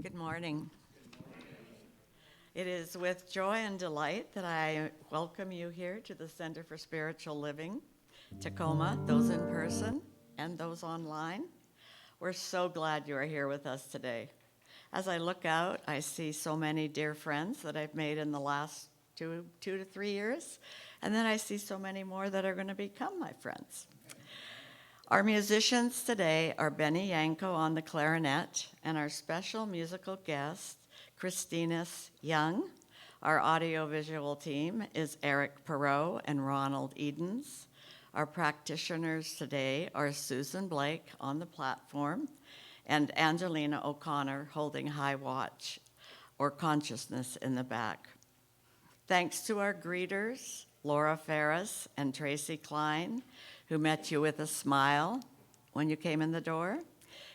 Good morning. It is with joy and delight that I welcome you here to the Center for Spiritual Living, Tacoma, those in person and those online. We're so glad you are here with us today. As I look out, I see so many dear friends that I've made in the last two to 3 years, and then I see so many more that are going to become my friends. Our musicians today are Benny Yangco on the clarinet, and our special musical guest, ChristineEss Young. Our audiovisual team is Erik Perrohe and Ronald Edens. Our practitioners today are Susan Blake on the platform and Angelina O'Connor holding high watch or consciousness in the back. Thanks to our greeters, Laura Ferris and Tracy Klein, who met you with a smile when you came in the door,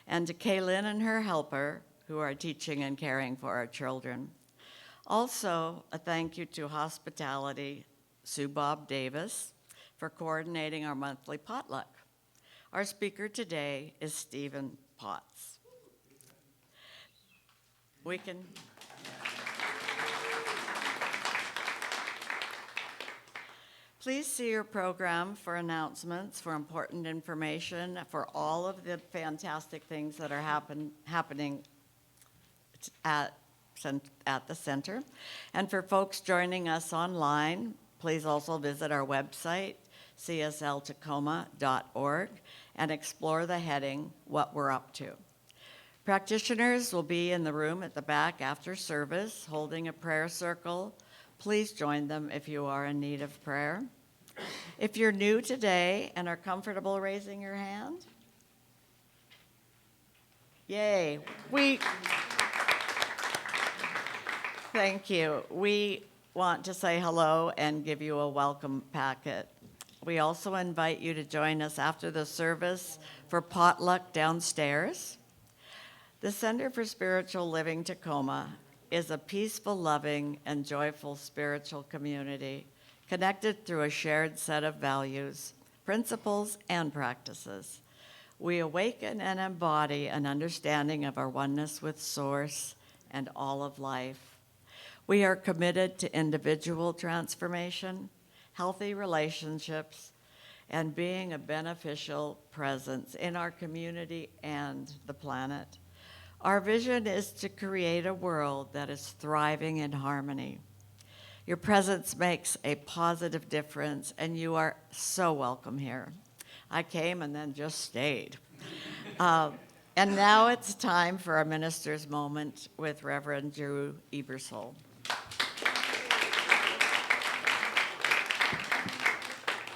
and to Kaylin and her helper, who are teaching and caring for our children. Also, a thank you to Hospitality, Sue Bob Davis, for coordinating our monthly potluck. Our speaker today is Stephen Potts. Please see your program for announcements, for important information, for all of the fantastic things that are happening at the center. And for folks joining us online, please also visit our website, csltacoma.org, and explore the heading, What We're Up To. Practitioners will be in the room at the back after service, holding a prayer circle. Please join them if you are in need of prayer. If you're new today and are comfortable raising your hand, yay. Thank you. We want to say hello and give you a welcome packet. We also invite you to join us after the service for potluck downstairs. The Center for Spiritual Living Tacoma is a peaceful, loving, and joyful spiritual community connected through a shared set of values, principles, and practices. We awaken and embody an understanding of our oneness with Source and all of life. We are committed to individual transformation, healthy relationships, and being a beneficial presence in our community and the planet. Our vision is to create a world that is thriving in harmony. Your presence makes a positive difference, and you are so welcome here. I came and then just stayed. And now it's time for our minister's moment with Reverend Drew Ebersole.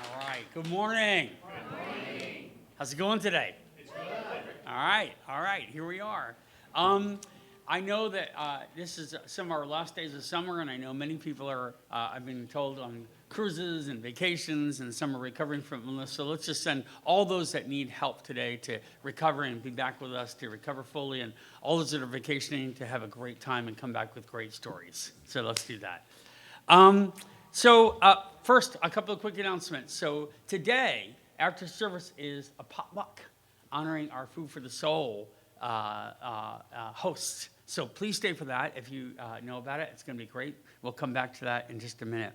All right, good morning. Good morning. How's it going today? It's good. All right, here we are. I know that this is some of our last days of summer, and I know many people are, I've been told, on cruises and vacations, and some are recovering from illness. So let's just send all those that need help today to recover and be back with us to recover fully, and all those that are vacationing to have a great time and come back with great stories. So let's do that. First, a couple of quick announcements. So today, after service, is a potluck honoring our Food for the Soul hosts. So please stay for that if you know about it. It's going to be great. We'll come back to that in just a minute.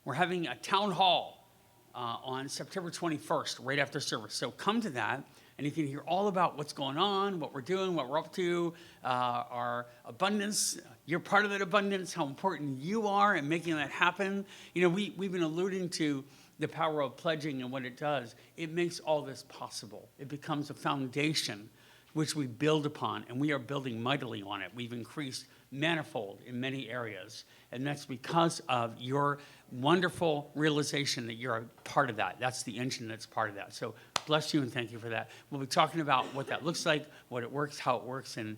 We're having a town hall on September 21st, right after service. So come to that, and you can hear all about what's going on, what we're doing, what we're up to, our abundance. You're part of that abundance, how important you are in making that happen. You know, we've been alluding to the power of pledging and what it does. It makes all this possible. It becomes a foundation which we build upon, and we are building mightily on it. We've increased manifold in many areas, and that's because of your wonderful realization that you're a part of that. That's the engine that's part of that. So bless you and thank you for that. We'll be talking about what that looks like, what it works, how it works, and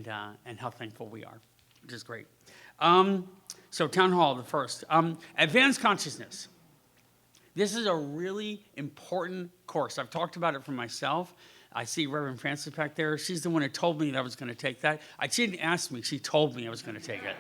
how thankful we are, which is great. So town hall, the first. Advanced consciousness. This is a really important course. I've talked about it for myself. I see Reverend Francis back there. She's the one who told me that I was going to take that. She didn't ask me. She told me I was going to take it.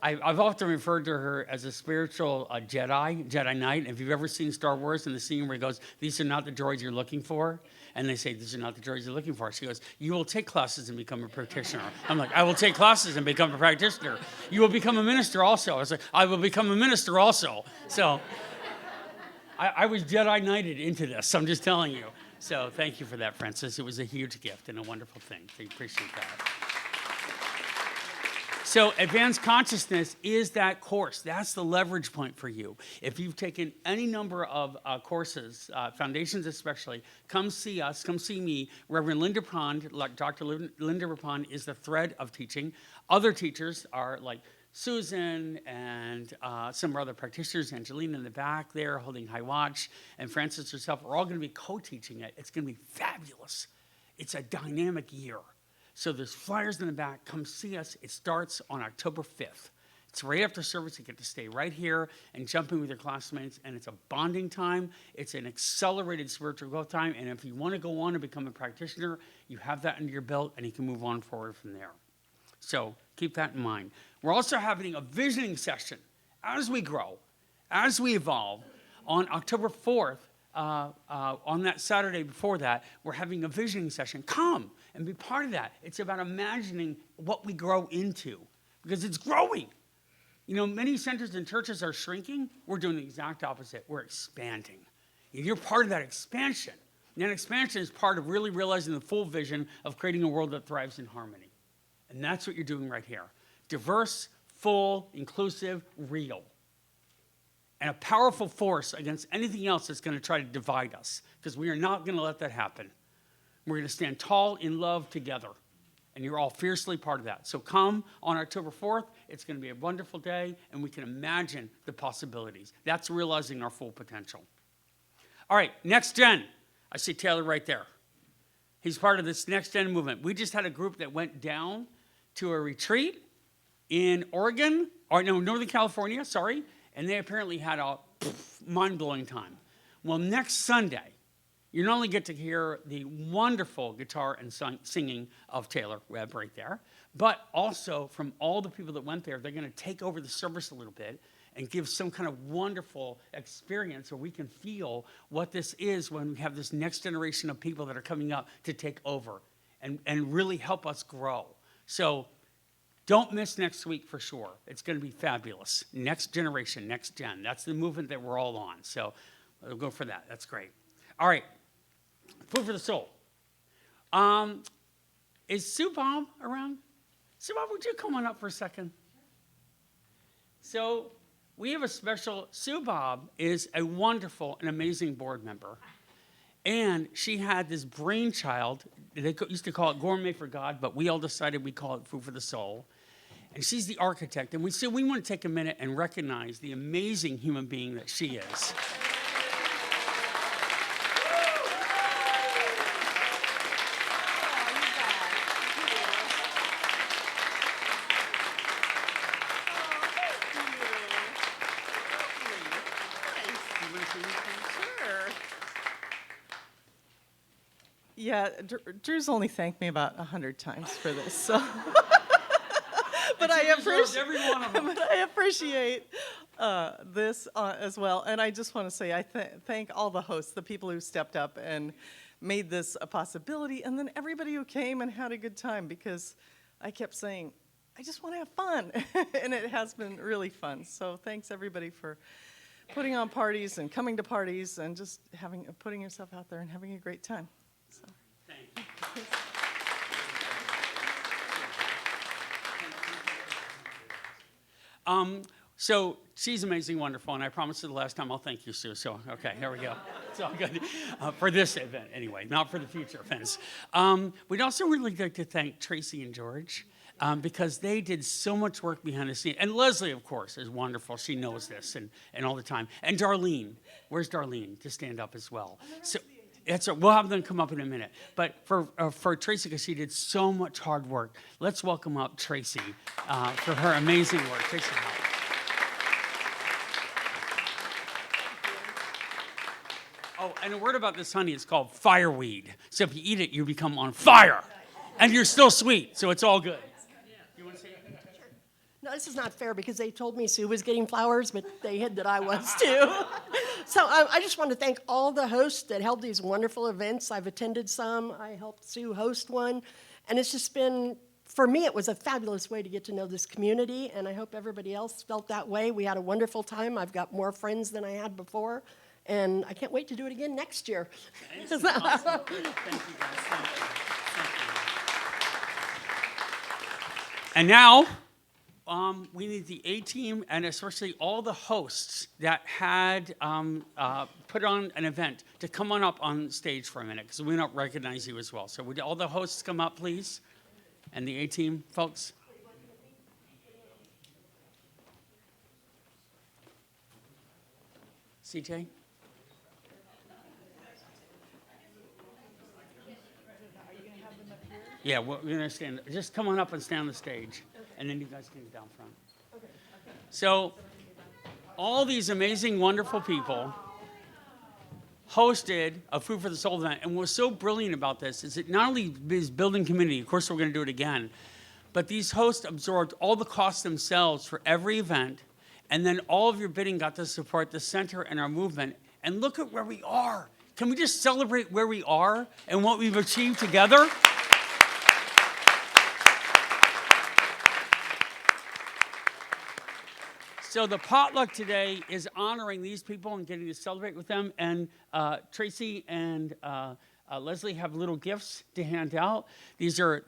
I've often referred to her as a spiritual Jedi Knight. If you've ever seen Star Wars and the scene where he goes, "These are not the droids you're looking for," and they say, "These are not the droids you're looking for," she goes, "You will take classes and become a practitioner." I'm like, "I will take classes and become a practitioner. You will become a minister also." I was like, "I will become a minister also." So I was Jedi Knighted into this. I'm just telling you. So thank you for that, Francis. It was a huge gift and a wonderful thing. I appreciate that. So advanced consciousness is that course. That's the leverage point for you. If you've taken any number of courses, foundations especially, come see us, come see me. Reverend Linda Pond, like Dr. Linda Pond is the thread of teaching. Other teachers are like Susan and some other practitioners, Angelina in the back there holding high watch, and Francis herself are all going to be co-teaching it. It's going to be fabulous. It's a dynamic year. So there's flyers in the back. Come see us. It starts on October 5th. It's right after service. You get to stay right here and jump in with your classmates, and it's a bonding time. It's an accelerated spiritual growth time, and if you want to go on and become a practitioner, you have that under your belt, and you can move on forward from there. So keep that in mind. We're also having a visioning session as we grow, as we evolve. On October 4th, on that Saturday before that, we're having a visioning session. Come and be part of that. It's about imagining what we grow into, because it's growing. You know, many centers and churches are shrinking. We're doing the exact opposite. We're expanding. And you're part of that expansion. And that expansion is part of really realizing the full vision of creating a world that thrives in harmony. And that's what you're doing right here. Diverse, full, inclusive, real. And a powerful force against anything else that's going to try to divide us, because we are not going to let that happen. We're going to stand tall in love together, and you're all fiercely part of that. So come on October 4th. It's going to be a wonderful day, and we can imagine the possibilities. That's realizing our full potential. All right, Next Gen. I see Taylor right there. He's part of this Next Gen movement. We just had a group that went down to a retreat in Northern California, and they apparently had a mind-blowing time. Well, next Sunday, you not only get to hear the wonderful guitar and singing of Taylor Webb right there, but also from all the people that went there, they're going to take over the service a little bit and give some kind of wonderful experience where we can feel what this is when we have this next generation of people that are coming up to take over and really help us grow. So don't miss next week for sure. It's going to be fabulous. Next generation, Next Gen. That's the movement that we're all on. So we'll go for that. That's great. All right. Food for the soul. Is Sue Bob around? Sue Bob, would you come on up for a second? So we have a special, Sue Bob is a wonderful and amazing board member. And she had this brainchild. They used to call it Gourmet for God, but we all decided we call it Food for the Soul. And she's the architect. And we want to take a minute and recognize the amazing human being that she is. Yeah, Drew's only thanked me about 100 times for this, so. But I appreciate this as well. And I just want to say I thank all the hosts, the people who stepped up and made this a possibility, and then everybody who came and had a good time, because I kept saying, I just want to have fun. And it has been really fun. So thanks everybody for putting on parties and coming to parties and just putting yourself out there and having a great time. So. Thank you. So she's amazing, wonderful, and I promised her the last time I'll thank you, Sue. So, okay, here we go. It's all good. For this event, anyway, not for the future events. We'd also really like to thank Tracy and George, because they did so much work behind the scenes. And Leslie, of course, is wonderful. She knows this and all the time. And Darlene. Where's Darlene to stand up as well? So. We'll have them come up in a minute. But for Tracy, because she did so much hard work, let's welcome up Tracy for her amazing work. Tracy, oh, and a word about this honey, it's called fireweed. So if you eat it, you become on fire. And you're still sweet, so it's all good. You want to say it? Sure. No, this is not fair because they told me Sue was getting flowers, but they hid that I was too. So I just want to thank all the hosts that held these wonderful events. I've attended some. I helped Sue host one. And it's just been, for me, it was a fabulous way to get to know this community, and I hope everybody else felt that way. We had a wonderful time. I've got more friends than I had before, and I can't wait to do it again next year. Awesome. Thank you, guys. Thank you. And now, we need the A-team and especially all the hosts that had put on an event to come on up on stage for a minute because we don't recognize you as well. So would all the hosts come up, please? And the A-team folks? CJ? Yeah, we're going to stand. Just come on up and stand on the stage, and then you guys can get down front. So, all these amazing, wonderful people hosted a Food for the Soul event, and what's so brilliant about this is that not only is building community, of course we're going to do it again, but these hosts absorbed all the costs themselves for every event, and then all of your bidding got to support the center and our movement. And look at where we are. Can we just celebrate where we are and what we've achieved together? So the potluck today is honoring these people and getting to celebrate with them. And Tracy and Leslie have little gifts to hand out. These are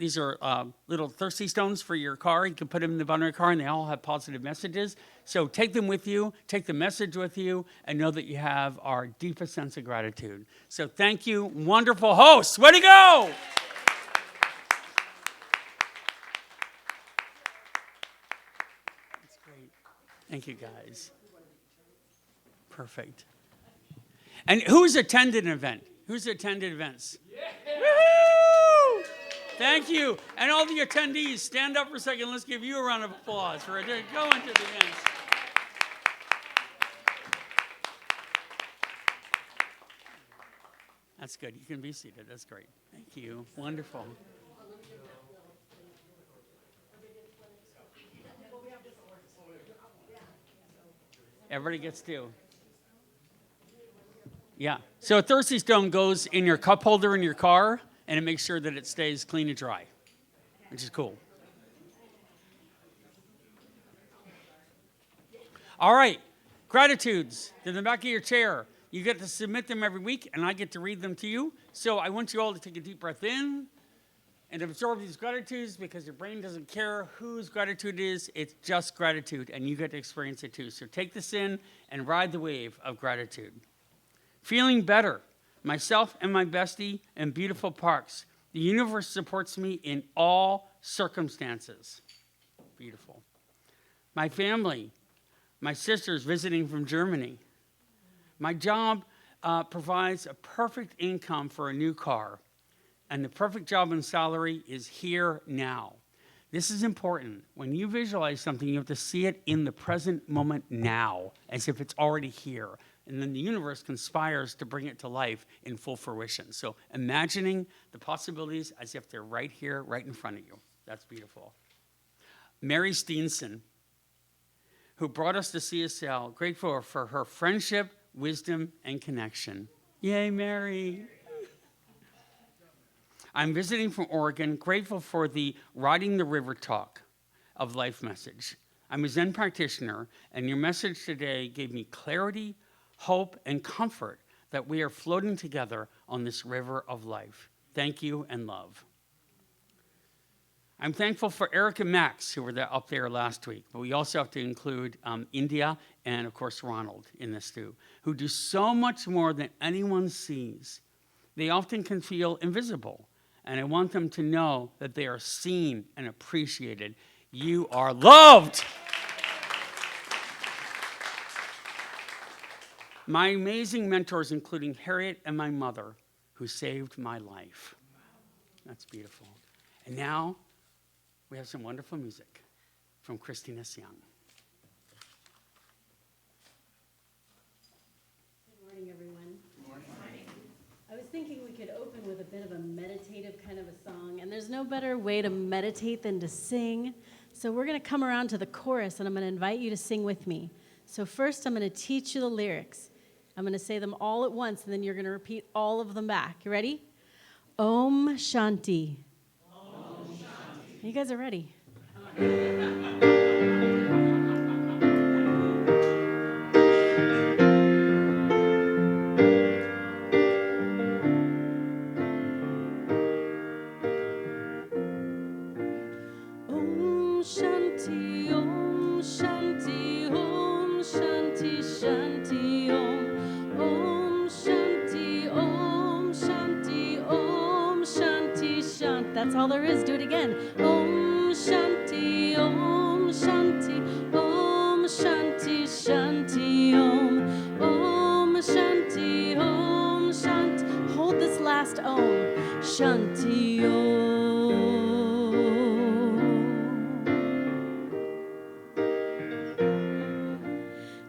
little thirsty stones for your car. You can put them in the bottom of your car, and they all have positive messages. So take them with you, take the message with you, and know that you have our deepest sense of gratitude. So thank you, wonderful hosts. Way to go! Thank you, guys. Perfect. And who's attended an event? Who's attended events? Yeah. Woo-hoo! Thank you. And all the attendees, stand up for a second. Let's give you a round of applause for going to the events. That's good. You can be seated. That's great. Thank you. Wonderful. Everybody gets two. Yeah. So a thirsty stone goes in your cup holder in your car, and it makes sure that it stays clean and dry, which is cool. All right. Gratitudes. They're in the back of your chair. You get to submit them every week, and I get to read them to you. So I want you all to take a deep breath in and absorb these gratitudes because your brain doesn't care whose gratitude it is. It's just gratitude, and you get to experience it too. So take this in and ride the wave of gratitude. Feeling better. Myself and my bestie in beautiful parks. The universe supports me in all circumstances. Beautiful. My family. My sisters visiting from Germany. My job provides a perfect income for a new car. And the perfect job and salary is here now. This is important. When you visualize something, you have to see it in the present moment now, as if it's already here. And then the universe conspires to bring it to life in full fruition. So imagining the possibilities as if they're right here, right in front of you. That's beautiful. Mary Steenson, who brought us to CSL, grateful for her friendship, wisdom, and connection. Yay, Mary. I'm visiting from Oregon, grateful for the Riding the River talk of life message. I'm a Zen practitioner, and your message today gave me clarity, hope, and comfort that we are floating together on this river of life. Thank you and love. I'm thankful for Erik and Max, who were up there last week, but we also have to include India and, of course, Ronald in this too, who do so much more than anyone sees. They often can feel invisible. And I want them to know that they are seen and appreciated. You are loved. My amazing mentors, including Harriet and my mother, who saved my life. That's beautiful. And now we have some wonderful music from ChristineEss. Good morning, everyone. I was thinking we could open with a bit of a meditative kind of a song, and there's no better way to meditate than to sing. So we're going to come around to the chorus, and I'm going to invite you to sing with me. So first, I'm going to teach you the lyrics. I'm going to say them all at once, and then you're going to repeat all of them back. You ready? Om Shanti. Om Shanti. You guys are ready. Om Shanti, Om Shanti, Om Shanti, Shanti, Om. Om Shanti, Om Shanti, Om Shanti, Shanti. That's all there is. Do it again. Om Shanti, Om Shanti, Om Shanti, Shanti, Om. Om Shanti, Om Shanti. Hold this last Om. Shanti, Om.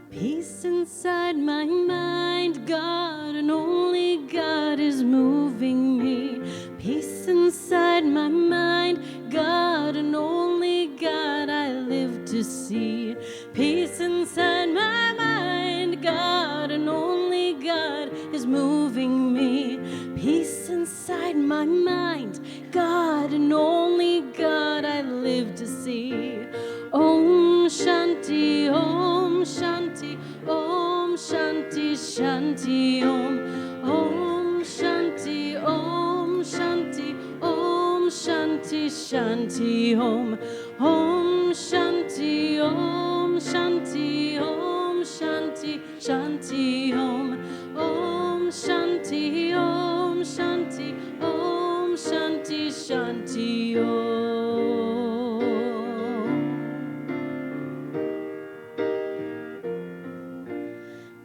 Peace inside my mind, God and only God is moving me. Peace inside my mind, God and only God I live to see. Peace inside my mind, God and only God is moving me. Peace inside my mind, God and only God I live to see. Om Shanti, Om Shanti, Om Shanti, Shanti, Om. Om Shanti, Om Shanti, Om Shanti, Shanti, Om. Om Shanti, Om Shanti, Om Shanti, Shanti, Om. Om Shanti, Om Shanti, Om Shanti, Shanti, Om.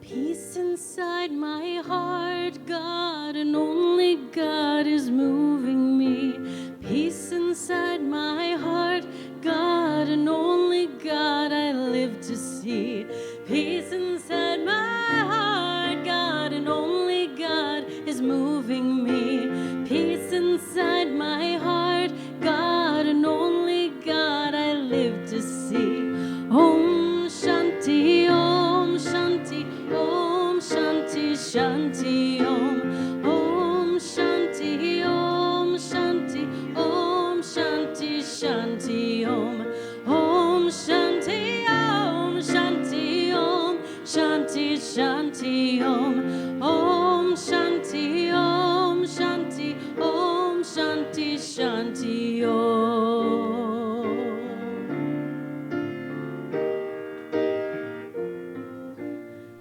Peace inside my heart, God and only God is moving me. Peace inside my heart, God and only God I live to see. Peace inside my heart, God and only God is moving me. Peace inside my heart, God and only God I live to see. Om Shanti, Om Shanti, Om Shanti, Shanti, Om. Om Shanti, Om Shanti, Om Shanti, Shanti, Om. Om Shanti, Om Shanti, Om Shanti, Shanti, Om. Om Shanti, Om Shanti, Om Shanti, Shanti, Om.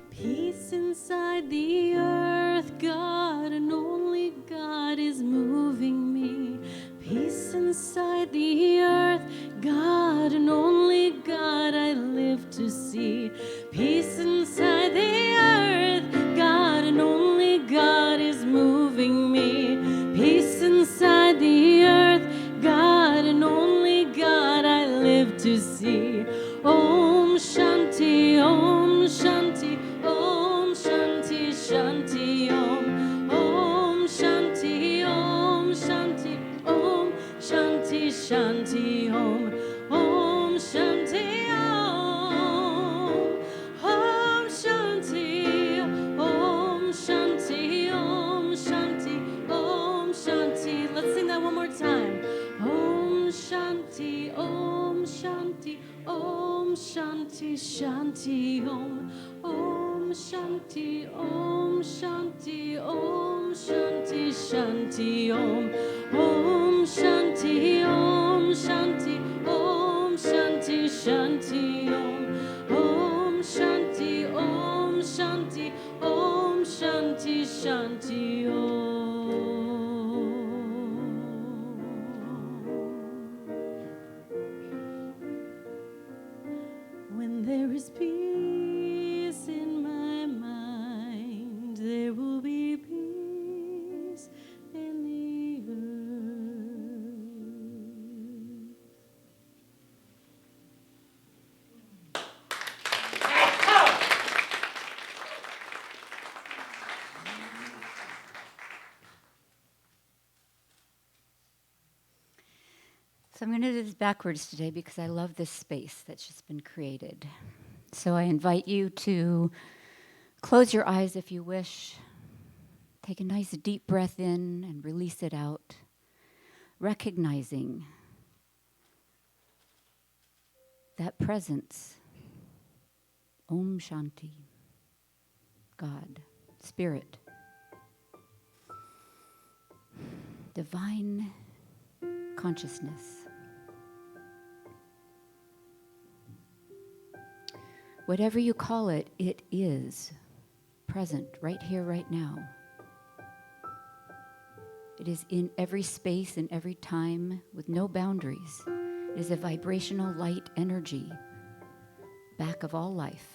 Peace inside the earth, God and only God is moving me. Peace inside the earth, God and only God I live to see. Peace inside the earth, God and only God is moving me. Peace inside the earth, God and only God I live to see. Om Shanti, Om Shanti, Om Shanti, Shanti, Om. Om Shanti, Om Shanti, Om Shanti, Shanti, Om. Om Shanti, Om. Om Shanti, Om Shanti, Om Shanti, Om Shanti. Let's sing that one more time. Om Shanti, Om Shanti, Om Shanti, Shanti, Om. Om Shanti, Om Shanti, Om Shanti, Shanti, Om. Om Shanti, Om Shanti, Om Shanti, Shanti, Om. Om Shanti, Om Shanti, Om Shanti, Shanti, Om. When there is peace in my mind, there will be peace in the earth. So I'm going to do this backwards today because I love this space that's just been created. So I invite you to close your eyes if you wish. Take a nice deep breath in and release it out, recognizing that presence, Om Shanti, God, Spirit, divine consciousness. Whatever you call it, it is present right here, right now. It is in every space and every time with no boundaries. It is a vibrational light energy back of all life.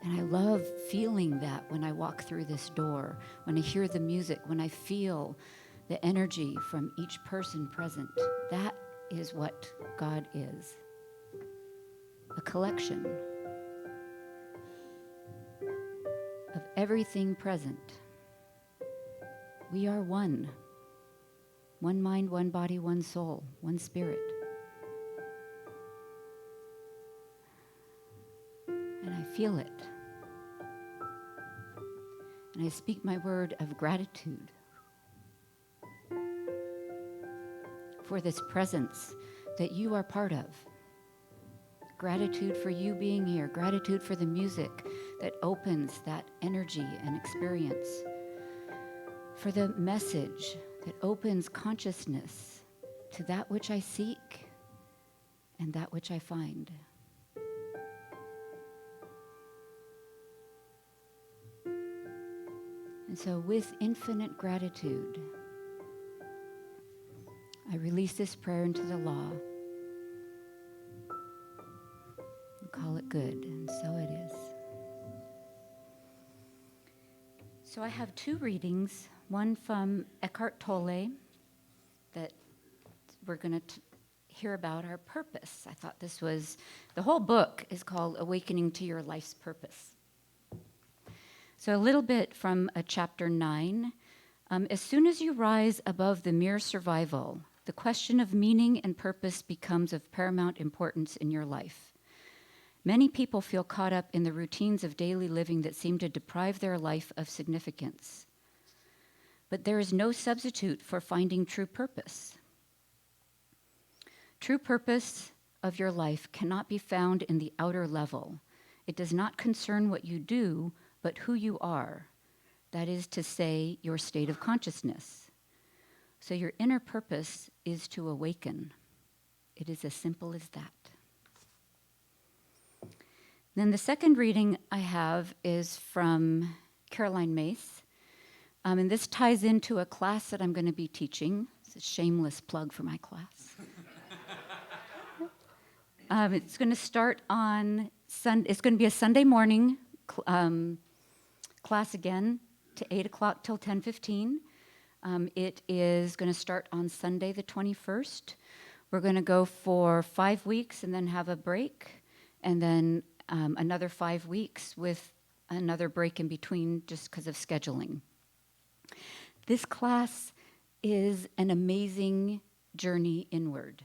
And I love feeling that when I walk through this door, when I hear the music, when I feel the energy from each person present. That is what God is. A collection of everything present. We are one. One mind, one body, one soul, one spirit. And I feel it. And I speak my word of gratitude for this presence that you are part of. Gratitude for you being here. Gratitude for the music that opens that energy and experience. For the message that opens consciousness to that which I seek and that which I find. And so with infinite gratitude, I release this prayer into the law. Call it good, and so it is. So I have two readings, one from Eckhart Tolle that we're going to hear about our purpose. I thought this was, the whole book is called Awakening to Your Life's Purpose. So a little bit from chapter 9. As soon as you rise above the mere survival, the question of meaning and purpose becomes of paramount importance in your life. Many people feel caught up in the routines of daily living that seem to deprive their life of significance. But there is no substitute for finding true purpose. True purpose of your life cannot be found in the outer level. It does not concern what you do, but who you are. That is to say, your state of consciousness. So your inner purpose is to awaken. It is as simple as that. Then the second reading I have is from Caroline Mace. And this ties into a class that I'm going to be teaching. It's a shameless plug for my class. It's going to start on Sunday. It's going to be a Sunday morning class again to 8 o'clock till 10:15. It is going to start on Sunday the 21st. We're going to go for 5 weeks and then have a break. And then another 5 weeks with another break in between just because of scheduling. This class is an amazing journey inward.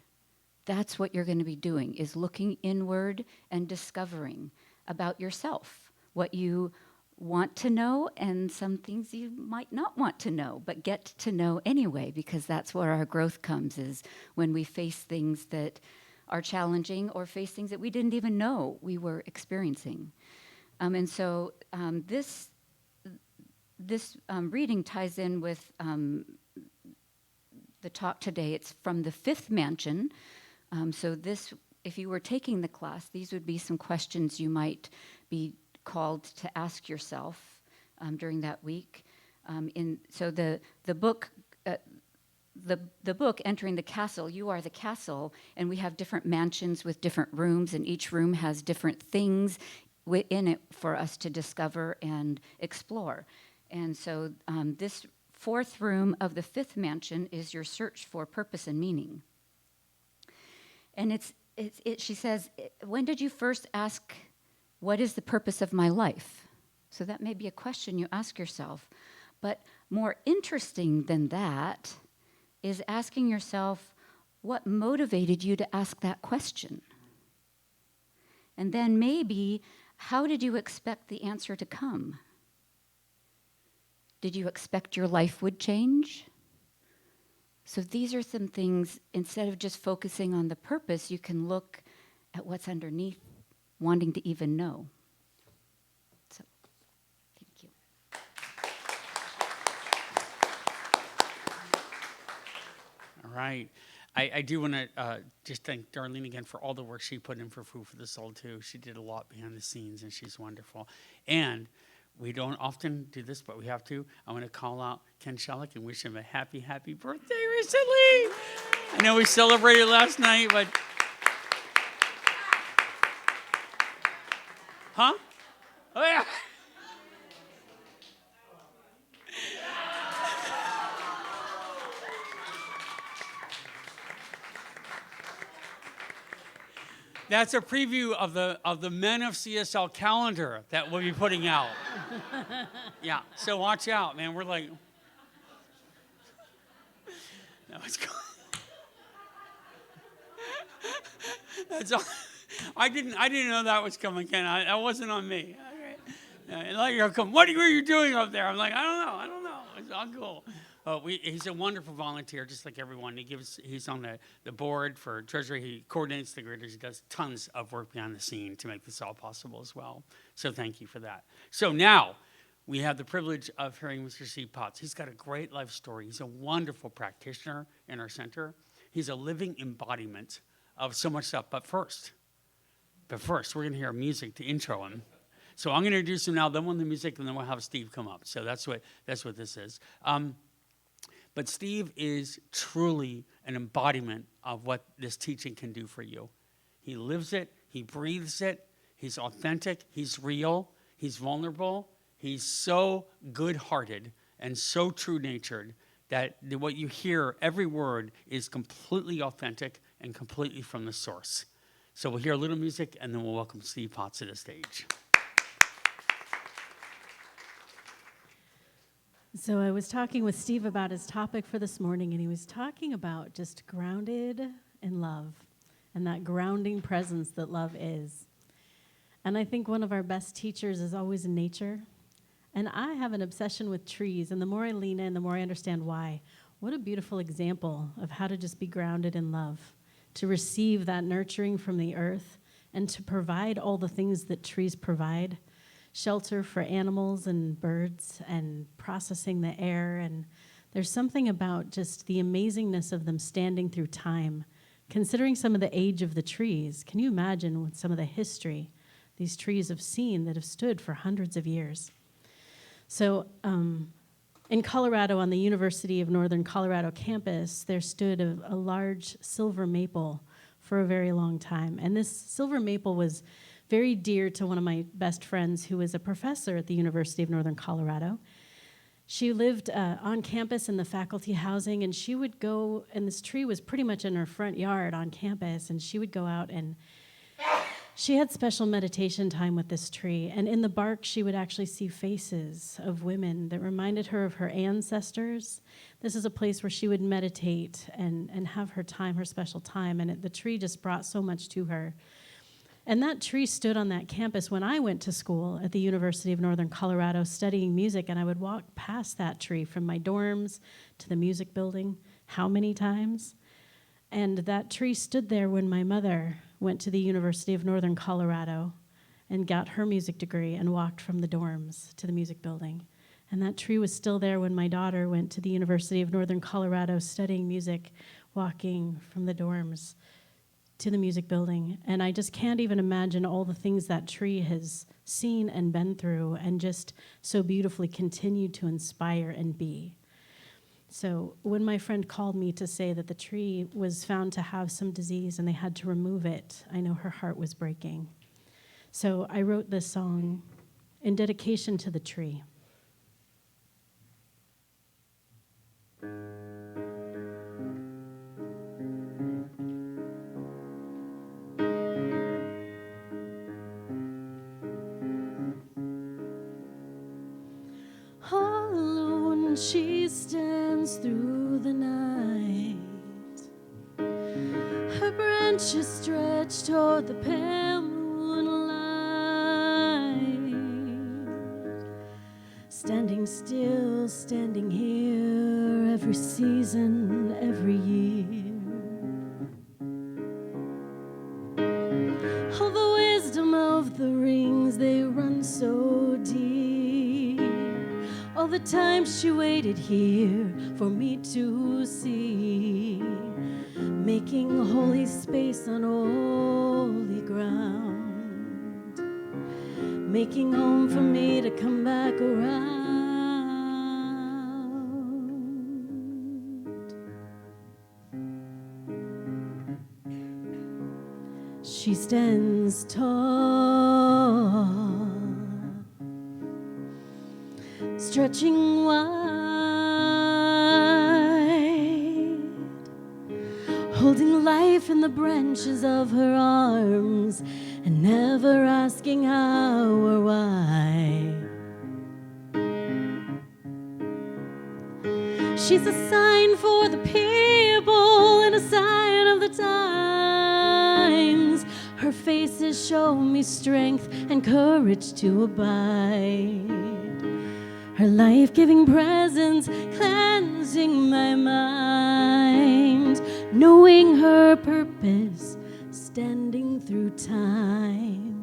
That's what you're going to be doing, is looking inward and discovering about yourself, what you want to know and some things you might not want to know, but get to know anyway, because that's where our growth comes, is when we face things that are challenging or face things that we didn't even know we were experiencing. And so this reading ties in with the talk today. It's from the fifth mansion. So this, if you were taking the class, these would be some questions you might be called to ask yourself during that week. So the book. The book, Entering the Castle, you are the castle, and we have different mansions with different rooms, and each room has different things in it for us to discover and explore. And so this fourth room of the fifth mansion is your search for purpose and meaning. And she says, when did you first ask, what is the purpose of my life? So that may be a question you ask yourself. But more interesting than that is asking yourself, what motivated you to ask that question? And then maybe, how did you expect the answer to come? Did you expect your life would change? So these are some things, instead of just focusing on the purpose, you can look at what's underneath, wanting to even know. So, thank you. All right. I do want to just thank Darlene again for all the work she put in for Food for the Soul, too. She did a lot behind the scenes, and she's wonderful. And we don't often do this, but we have to. I want to call out Ken Salik and wish him a happy, happy birthday recently. I know we celebrated last night, but... Huh? Oh, yeah. That's a preview of the Men of CSL calendar that we'll be putting out. Yeah, so watch out, man. We're like, no, it's cool. That's all. I didn't know that was coming, Ken. That wasn't on me. Okay. Like, you'll come. What are you doing up there? I'm like, I don't know. It's all cool. He's a wonderful volunteer, just like everyone. He's on the board for Treasury. He coordinates the greeters. He does tons of work behind the scene to make this all possible as well. So thank you for that. So now we have the privilege of hearing Mr. Steve Potts. He's got a great life story. He's a wonderful practitioner in our center. He's a living embodiment of so much stuff. But first, we're going to hear music to intro him. So I'm going to introduce him now, then we'll do the music, and then we'll have Steve come up. So that's what this is. But Steve is truly an embodiment of what this teaching can do for you. He lives it. He breathes it. He's authentic. He's real. He's vulnerable. He's so good-hearted and so true-natured that what you hear, every word, is completely authentic and completely from the source. So we'll hear a little music, and then we'll welcome Steve Potts to the stage. So I was talking with Steve about his topic for this morning, and he was talking about just grounded in love and that grounding presence that love is. And I think one of our best teachers is always in nature. And I have an obsession with trees, and the more I lean in, the more I understand why. What a beautiful example of how to just be grounded in love, to receive that nurturing from the earth, and to provide all the things that trees provide. Shelter for animals and birds and processing the air. And there's something about just the amazingness of them standing through time. Considering some of the age of the trees, can you imagine what some of the history these trees have seen that have stood for hundreds of years? So in Colorado, on the University of Northern Colorado campus, there stood a large silver maple for a very long time. And this silver maple was very dear to one of my best friends who was a professor at the University of Northern Colorado. She lived on campus in the faculty housing, and she would go, and this tree was pretty much in her front yard on campus, and she would go out and she had special meditation time with this tree, and in the bark she would actually see faces of women that reminded her of her ancestors. This is a place where she would meditate and have her time, her special time, and the tree just brought so much to her. And that tree stood on that campus when I went to school at the University of Northern Colorado studying music, and I would walk past that tree from my dorms to the music building. How many times? And that tree stood there when my mother went to the University of Northern Colorado and got her music degree and walked from the dorms to the music building. And that tree was still there when my daughter went to the University of Northern Colorado studying music, walking from the dorms to the music building. And I just can't even imagine all the things that tree has seen and been through and just so beautifully continued to inspire and be. So when my friend called me to say that the tree was found to have some disease and they had to remove it, I know her heart was breaking. So I wrote this song in dedication to the tree. Alone she stands through the night, branches stretch toward the pale moonlight. Standing still, standing here, every season, every year. All the wisdom of the rings, they run so deep. All the time she waited here for me to see, making holy space on holy ground, making home for me to come back around. She stands tall, stretching wide, holding life in the branches of her arms, and never asking how or why. She's a sign for the people and a sign of the times. Her faces show me strength and courage to abide. Her life-giving presence cleansing my mind, knowing her purpose, standing through time,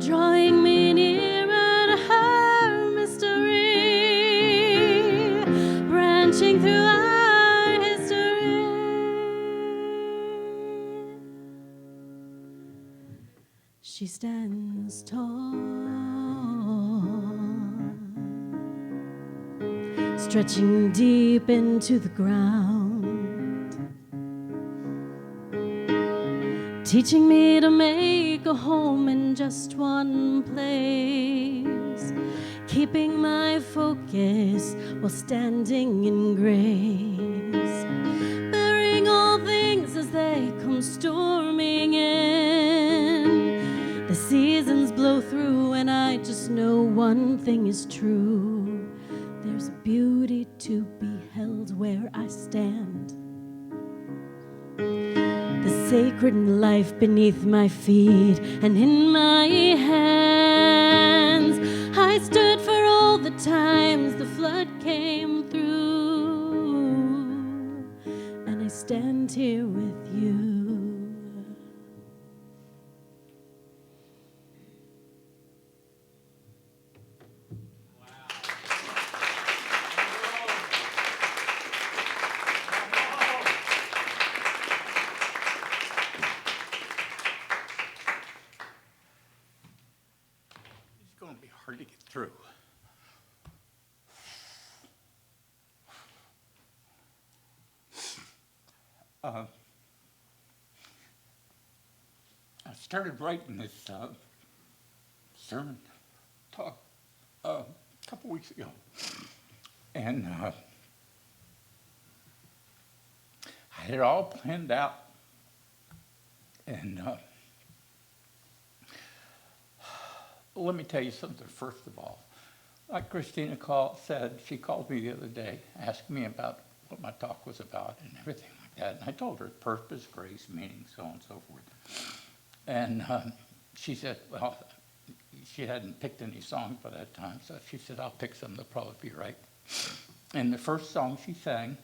drawing me nearer to her mystery, branching through our history. She stands tall, stretching deep into the ground, teaching me to make a home in just one place, keeping my focus while standing in grace, bearing all things as they come storming in. The seasons blow through and I just know one thing is true. There's beauty to be held where I stand. The sacred life beneath my feet and in my hands. I stood for all the times the flood came through, and I stand here with you. Going to be hard to get through. I started writing this sermon talk a couple weeks ago, and I had it all planned out, and let me tell you something first of all. Like Christina said, she called me the other day, asking me about what my talk was about and everything like that. And I told her purpose, grace, meaning, so on and so forth. And she said, well, she hadn't picked any songs by that time, so she said, I'll pick some, they'll probably be right. And the first song she sang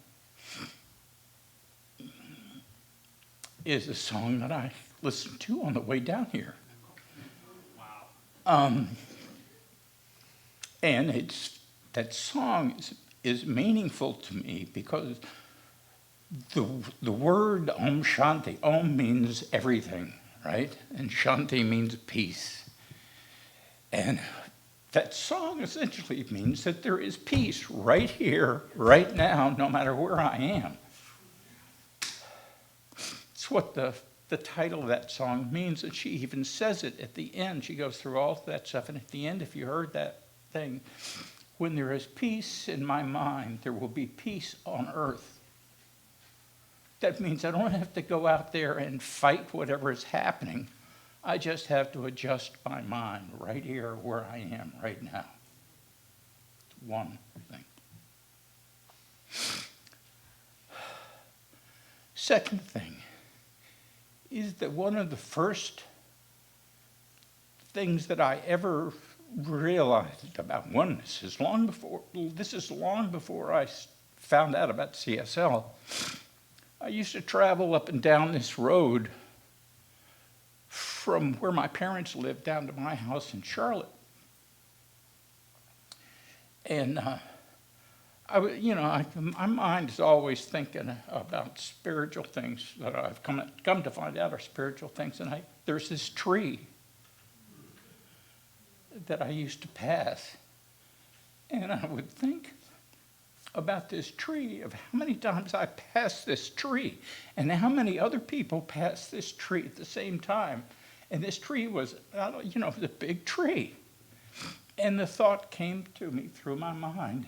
is a song that I listened to on the way down here. And that song is meaningful to me because the word Om Shanti, Om means everything, right? And Shanti means peace. And that song essentially means that there is peace right here, right now, no matter where I am. It's what the title of that song means, and she even says it at the end. She goes through all that stuff, and at the end, if you heard that thing, when there is peace in my mind, there will be peace on earth. That means I don't have to go out there and fight whatever is happening. I just have to adjust my mind right here where I am right now. It's one thing. Second thing is that one of the first things that I ever realized about oneness is long before I found out about CSL. I used to travel up and down this road from where my parents lived down to my house in Charlotte. And my mind is always thinking about spiritual things that I've come to find out are spiritual things. And there's this tree that I used to pass. And I would think about this tree, of how many times I passed this tree, and how many other people passed this tree at the same time. And this tree was, the big tree. And the thought came to me through my mind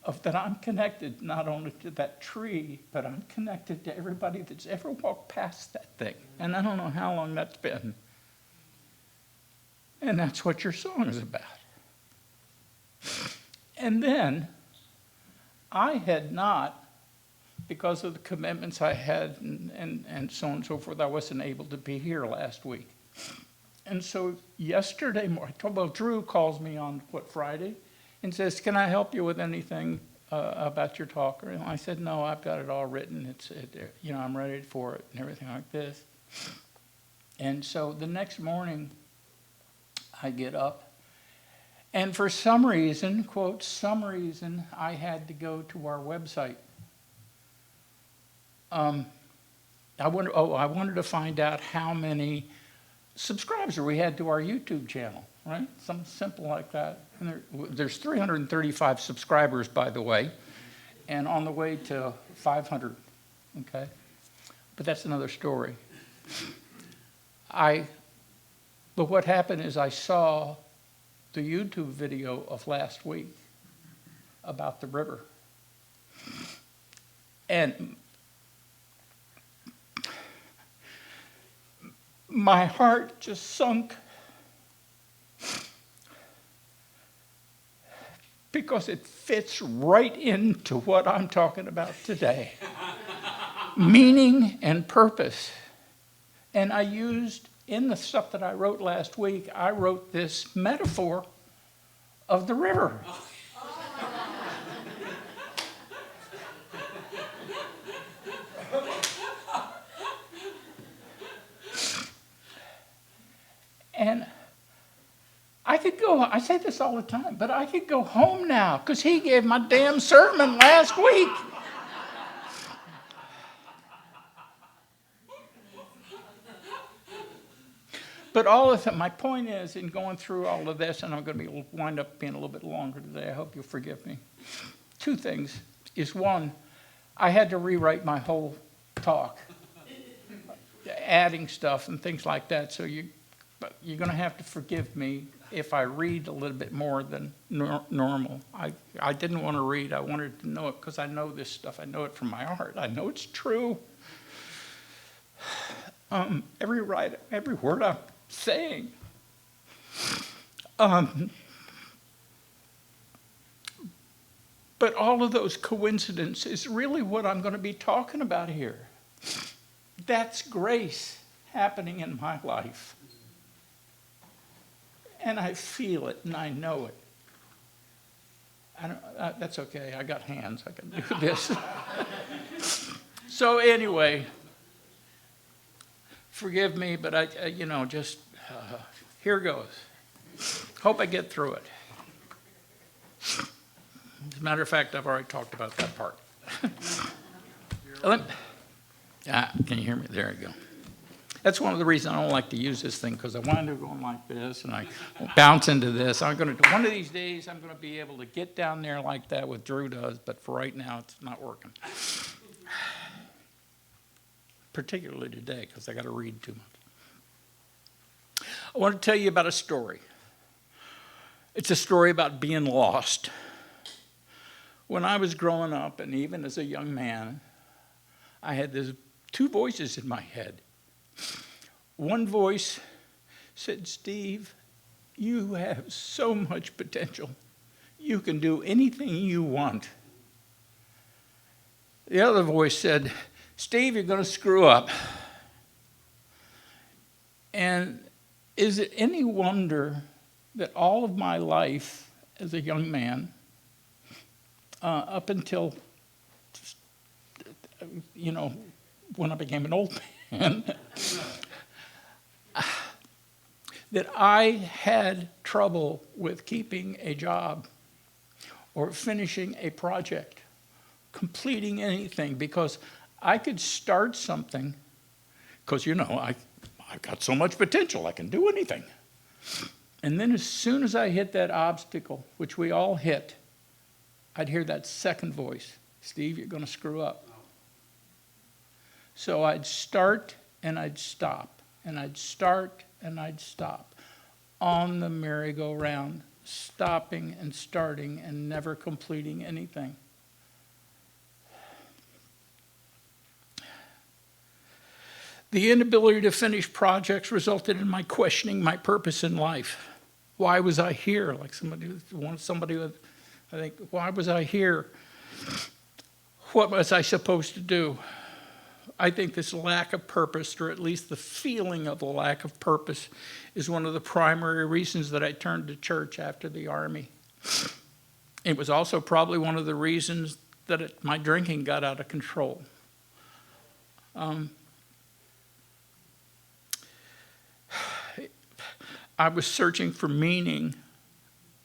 of that I'm connected not only to that tree, but I'm connected to everybody that's ever walked past that thing. And I don't know how long that's been. And that's what your song is about. And then I had not, because of the commitments I had and so on and so forth, I wasn't able to be here last week. And so yesterday morning, Drew calls me on, Friday, and says, can I help you with anything about your talk? And I said, no, I've got it all written. I'm ready for it and everything like this. And so the next morning, I get up, and for some reason, quote, some reason, I had to go to our website. I wanted to find out how many subscribers we had to our YouTube channel, right? Something simple like that. And there's 335 subscribers, by the way, and on the way to 500, okay? But that's another story. But what happened is I saw the YouTube video of last week about the river. And my heart just sunk because it fits right into what I'm talking about today. Meaning and purpose. And I used, in the stuff that I wrote last week, I wrote this metaphor of the river. And I could go, I say this all the time, but I could go home now because he gave my damn sermon last week. But all of that, my point is, in going through all of this, and I'm going to wind up being a little bit longer today, I hope you'll forgive me. Two things is, one, I had to rewrite my whole talk, adding stuff and things like that, so you're going to have to forgive me if I read a little bit more than normal. I didn't want to read. I wanted to know it because I know this stuff. I know it from my heart. I know it's true. Every word I'm saying. But all of those coincidences is really what I'm going to be talking about here. That's grace happening in my life. And I feel it and I know it. That's okay. I got hands. I can do this. So anyway, forgive me, but here goes. Hope I get through it. As a matter of fact, I've already talked about that part. Can you hear me? There you go. That's one of the reasons I don't like to use this thing, because I wind up going like this, and I bounce into this. One of these days, I'm going to be able to get down there like that what Drew does, but for right now, it's not working. Particularly today, because I got to read too much. I want to tell you about a story. It's a story about being lost. When I was growing up, and even as a young man, I had these two voices in my head. One voice said, Steve, you have so much potential. You can do anything you want. The other voice said, Steve, you're going to screw up. And is it any wonder that all of my life as a young man, up until, when I became an old man, that I had trouble with keeping a job or finishing a project, completing anything, because I could start something, because, I've got so much potential, I can do anything. And then as soon as I hit that obstacle, which we all hit, I'd hear that second voice, Steve, you're going to screw up. So I'd start and I'd stop, and I'd start and I'd stop on the merry-go-round, stopping and starting and never completing anything. The inability to finish projects resulted in my questioning my purpose in life. Why was I here? Like somebody would, I think, why was I here? What was I supposed to do? I think this lack of purpose, or at least the feeling of the lack of purpose, is one of the primary reasons that I turned to church after the Army. It was also probably one of the reasons that my drinking got out of control. I was searching for meaning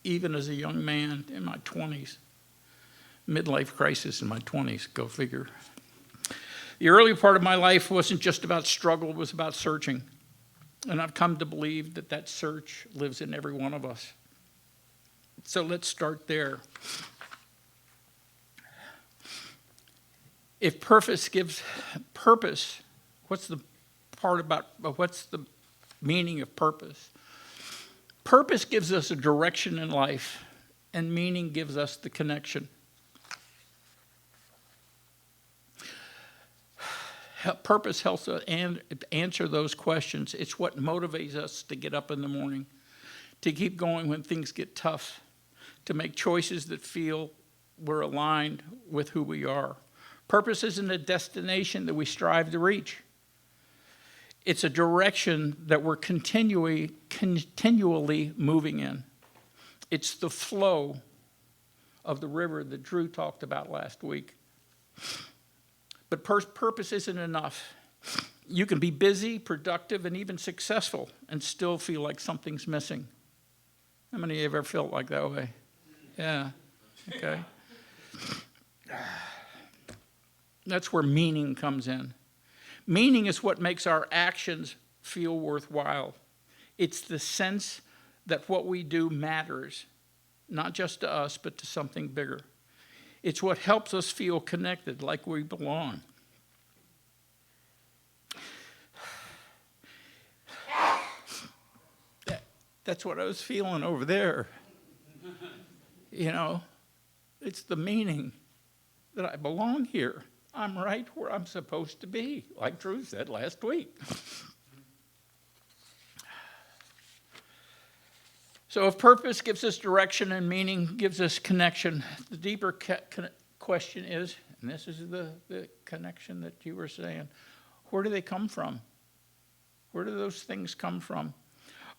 even as a young man in my 20s. Midlife crisis in my 20s, go figure. The early part of my life wasn't just about struggle, it was about searching. And I've come to believe that that search lives in every one of us. So let's start there. If purpose gives purpose, what's the meaning of purpose? Purpose gives us a direction in life, and meaning gives us the connection. Purpose helps us answer those questions. It's what motivates us to get up in the morning, to keep going when things get tough, to make choices that feel we're aligned with who we are. Purpose isn't a destination that we strive to reach. It's a direction that we're continually moving in. It's the flow of the river that Drew talked about last week. But purpose isn't enough. You can be busy, productive, and even successful and still feel like something's missing. How many of you have ever felt like that way? Yeah, okay. That's where meaning comes in. Meaning is what makes our actions feel worthwhile. It's the sense that what we do matters, not just to us, but to something bigger. It's what helps us feel connected, like we belong. That's what I was feeling over there. It's the meaning that I belong here. I'm right where I'm supposed to be, like Drew said last week. So if purpose gives us direction and meaning gives us connection, the deeper question is, and this is the connection that you were saying, where do they come from? Where do those things come from?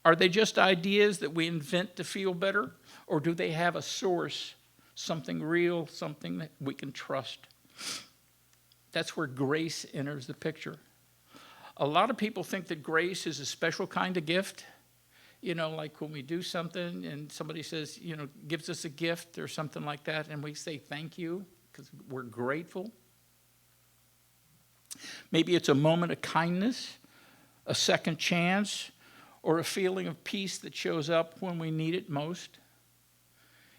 Are they just ideas that we invent to feel better? Or do they have a source, something real, something that we can trust? That's where grace enters the picture. A lot of people think that grace is a special kind of gift. Like when we do something and somebody says, gives us a gift or something like that, and we say thank you because we're grateful. Maybe it's a moment of kindness, a second chance, or a feeling of peace that shows up when we need it most.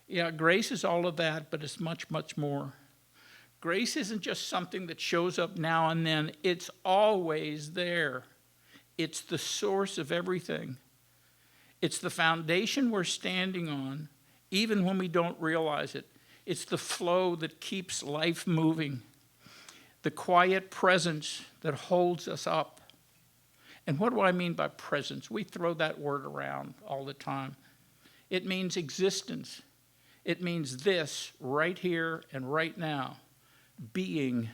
Yeah, grace is all of that, but it's much, much more. Grace isn't just something that shows up now and then. It's always there. It's the source of everything. It's the foundation we're standing on, even when we don't realize it. It's the flow that keeps life moving. The quiet presence that holds us up. And what do I mean by presence? We throw that word around all the time. It means existence. It means this right here and right now. Being,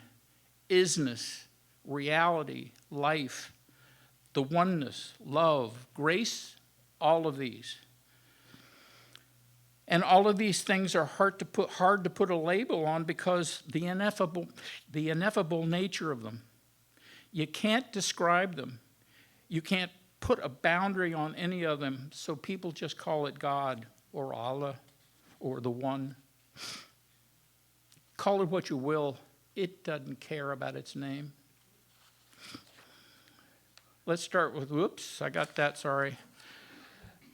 isness, reality, life. the oneness, love, grace, all of these. And all of these things are hard to put a label on because the ineffable nature of them. You can't describe them. You can't put a boundary on any of them, so people just call it God or Allah or the One. Call it what you will. It doesn't care about its name. Let's start with, whoops, I got that, sorry.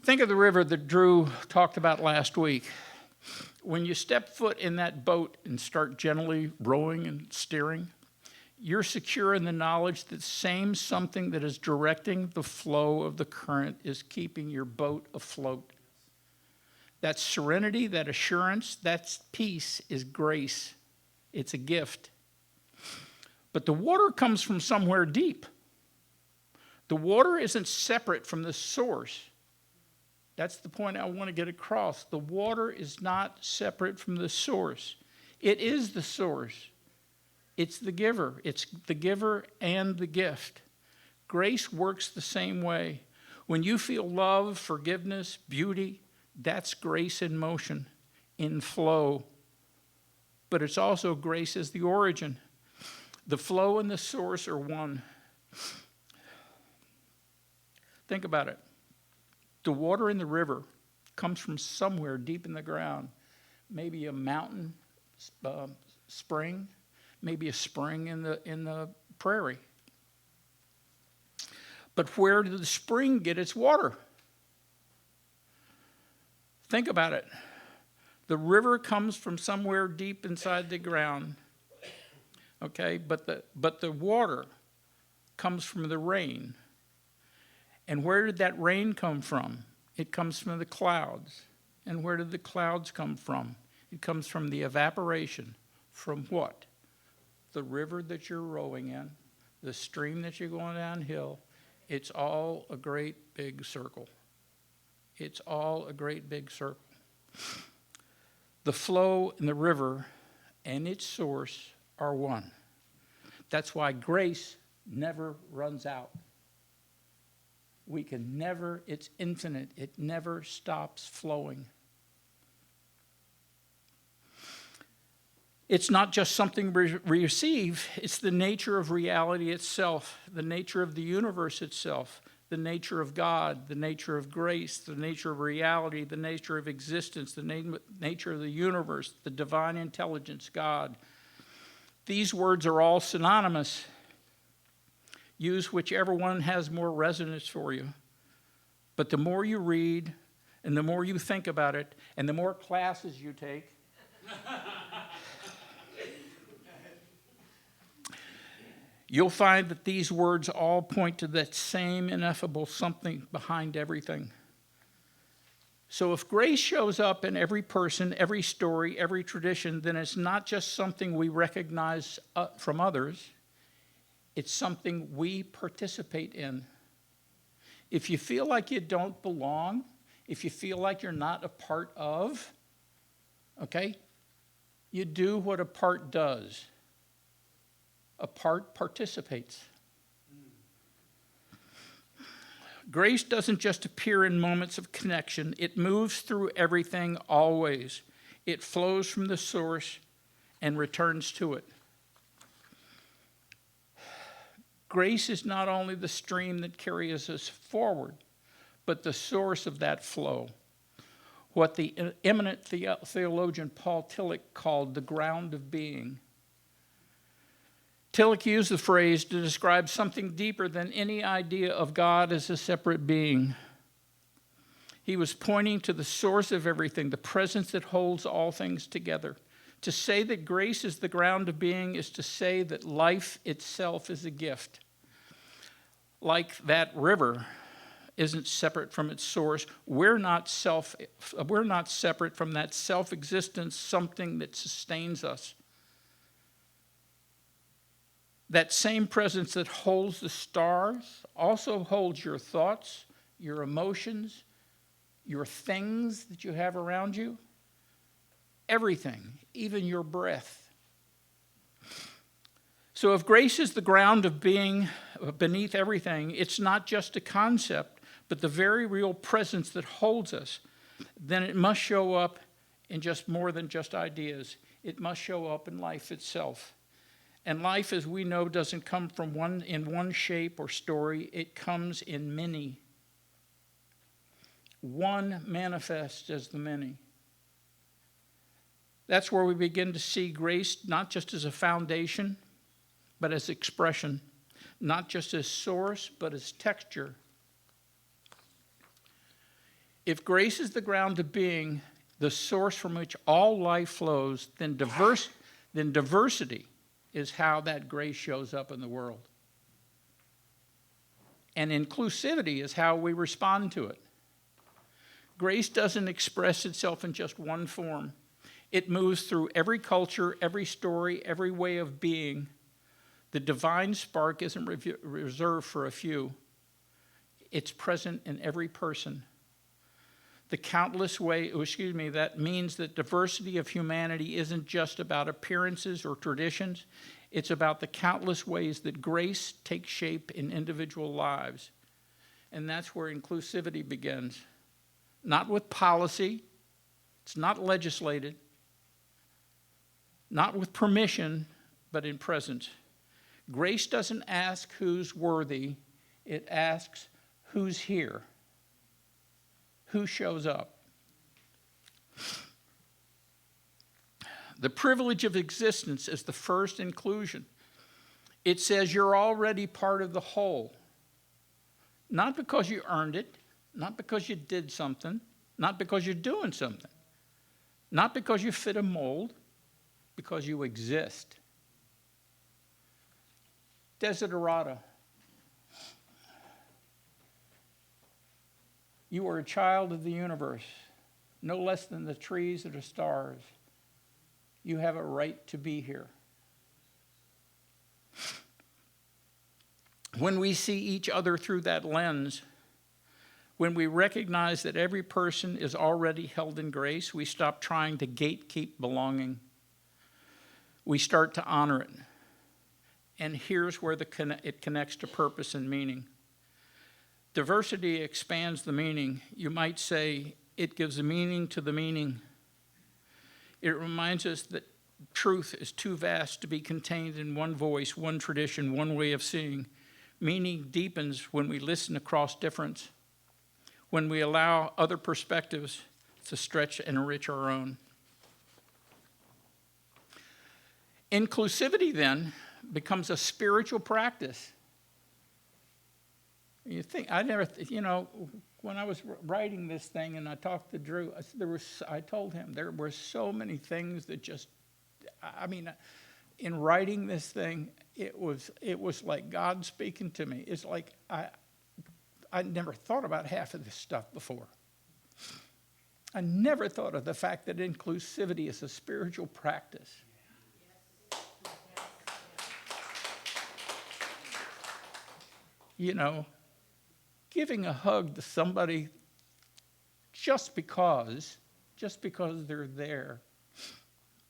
Think of the river that Drew talked about last week. When you step foot in that boat and start gently rowing and steering, you're secure in the knowledge that same something that is directing the flow of the current is keeping your boat afloat. That serenity, that assurance, that peace is grace. It's a gift. But the water comes from somewhere deep. The water isn't separate from the source. That's the point I want to get across. The water is not separate from the source. It is the source. It's the giver. It's the giver and the gift. Grace works the same way. When you feel love, forgiveness, beauty, that's grace in motion, in flow. But it's also grace as the origin. The flow and the source are one. Think about it. The water in the river comes from somewhere deep in the ground. Maybe a mountain spring, maybe a spring in the prairie. But where did the spring get its water? Think about it. The river comes from somewhere deep inside the ground. Okay, but the water comes from the rain. And where did that rain come from? It comes from the clouds. And where did the clouds come from? It comes from the evaporation. From what? The river that you're rowing in, the stream that you're going downhill. It's all a great big circle. It's all a great big circle. The flow in the river and its source are one. That's why grace never runs out. We can never, it's infinite. It never stops flowing. It's not just something we receive. It's the nature of reality itself, the nature of the universe itself, the nature of God, the nature of grace, the nature of reality, the nature of existence, the nature of the universe, the divine intelligence, God. These words are all synonymous. Use whichever one has more resonance for you. But the more you read, and the more you think about it, and the more classes you take, you'll find that these words all point to that same ineffable something behind everything. So if grace shows up in every person, every story, every tradition, then it's not just something we recognize from others. It's something we participate in. If you feel like you don't belong, if you feel like you're not a part of, okay, you do what a part does. A part participates. Grace doesn't just appear in moments of connection. It moves through everything always. It flows from the source and returns to it. Grace is not only the stream that carries us forward, but the source of that flow. What the eminent theologian Paul Tillich called the ground of being. Tillich used the phrase to describe something deeper than any idea of God as a separate being. He was pointing to the source of everything, the presence that holds all things together. To say that grace is the ground of being is to say that life itself is a gift. Like that river isn't separate from its source, we're not separate from that self-existence, something that sustains us. That same presence that holds the stars also holds your thoughts, your emotions, your things that you have around you. Everything, even your breath. So if grace is the ground of being beneath everything, it's not just a concept, but the very real presence that holds us, then it must show up in just more than just ideas. It must show up in life itself. And life, as we know, doesn't come from one shape or story. It comes in many. One manifests as the many. That's where we begin to see grace not just as a foundation, but as expression. Not just as source, but as texture. If grace is the ground of being, the source from which all life flows, then diversity is how that grace shows up in the world. And inclusivity is how we respond to it. Grace doesn't express itself in just one form. It moves through every culture, every story, every way of being. The divine spark isn't reserved for a few. It's present in every person. That means that diversity of humanity isn't just about appearances or traditions. It's about the countless ways that grace takes shape in individual lives. And that's where inclusivity begins. Not with policy. It's not legislated. Not with permission, but in presence. Grace doesn't ask who's worthy. It asks who's here. Who shows up? The privilege of existence is the first inclusion. It says you're already part of the whole. Not because you earned it, not because you did something, not because you're doing something, not because you fit a mold, because you exist. Desiderata. You are a child of the universe, no less than the trees or the stars. You have a right to be here. When we see each other through that lens, when we recognize that every person is already held in grace, we stop trying to gatekeep belonging. We start to honor it. And here's where it connects to purpose and meaning. Diversity expands the meaning. You might say it gives a meaning to the meaning. It reminds us that truth is too vast to be contained in one voice, one tradition, one way of seeing. Meaning deepens when we listen across difference, when we allow other perspectives to stretch and enrich our own. Inclusivity then becomes a spiritual practice. You think, when I was writing this thing and I talked to Drew, I told him there were so many things that in writing this thing, it was like God speaking to me. It's like I never thought about half of this stuff before. I never thought of the fact that inclusivity is a spiritual practice. Giving a hug to somebody just because they're there,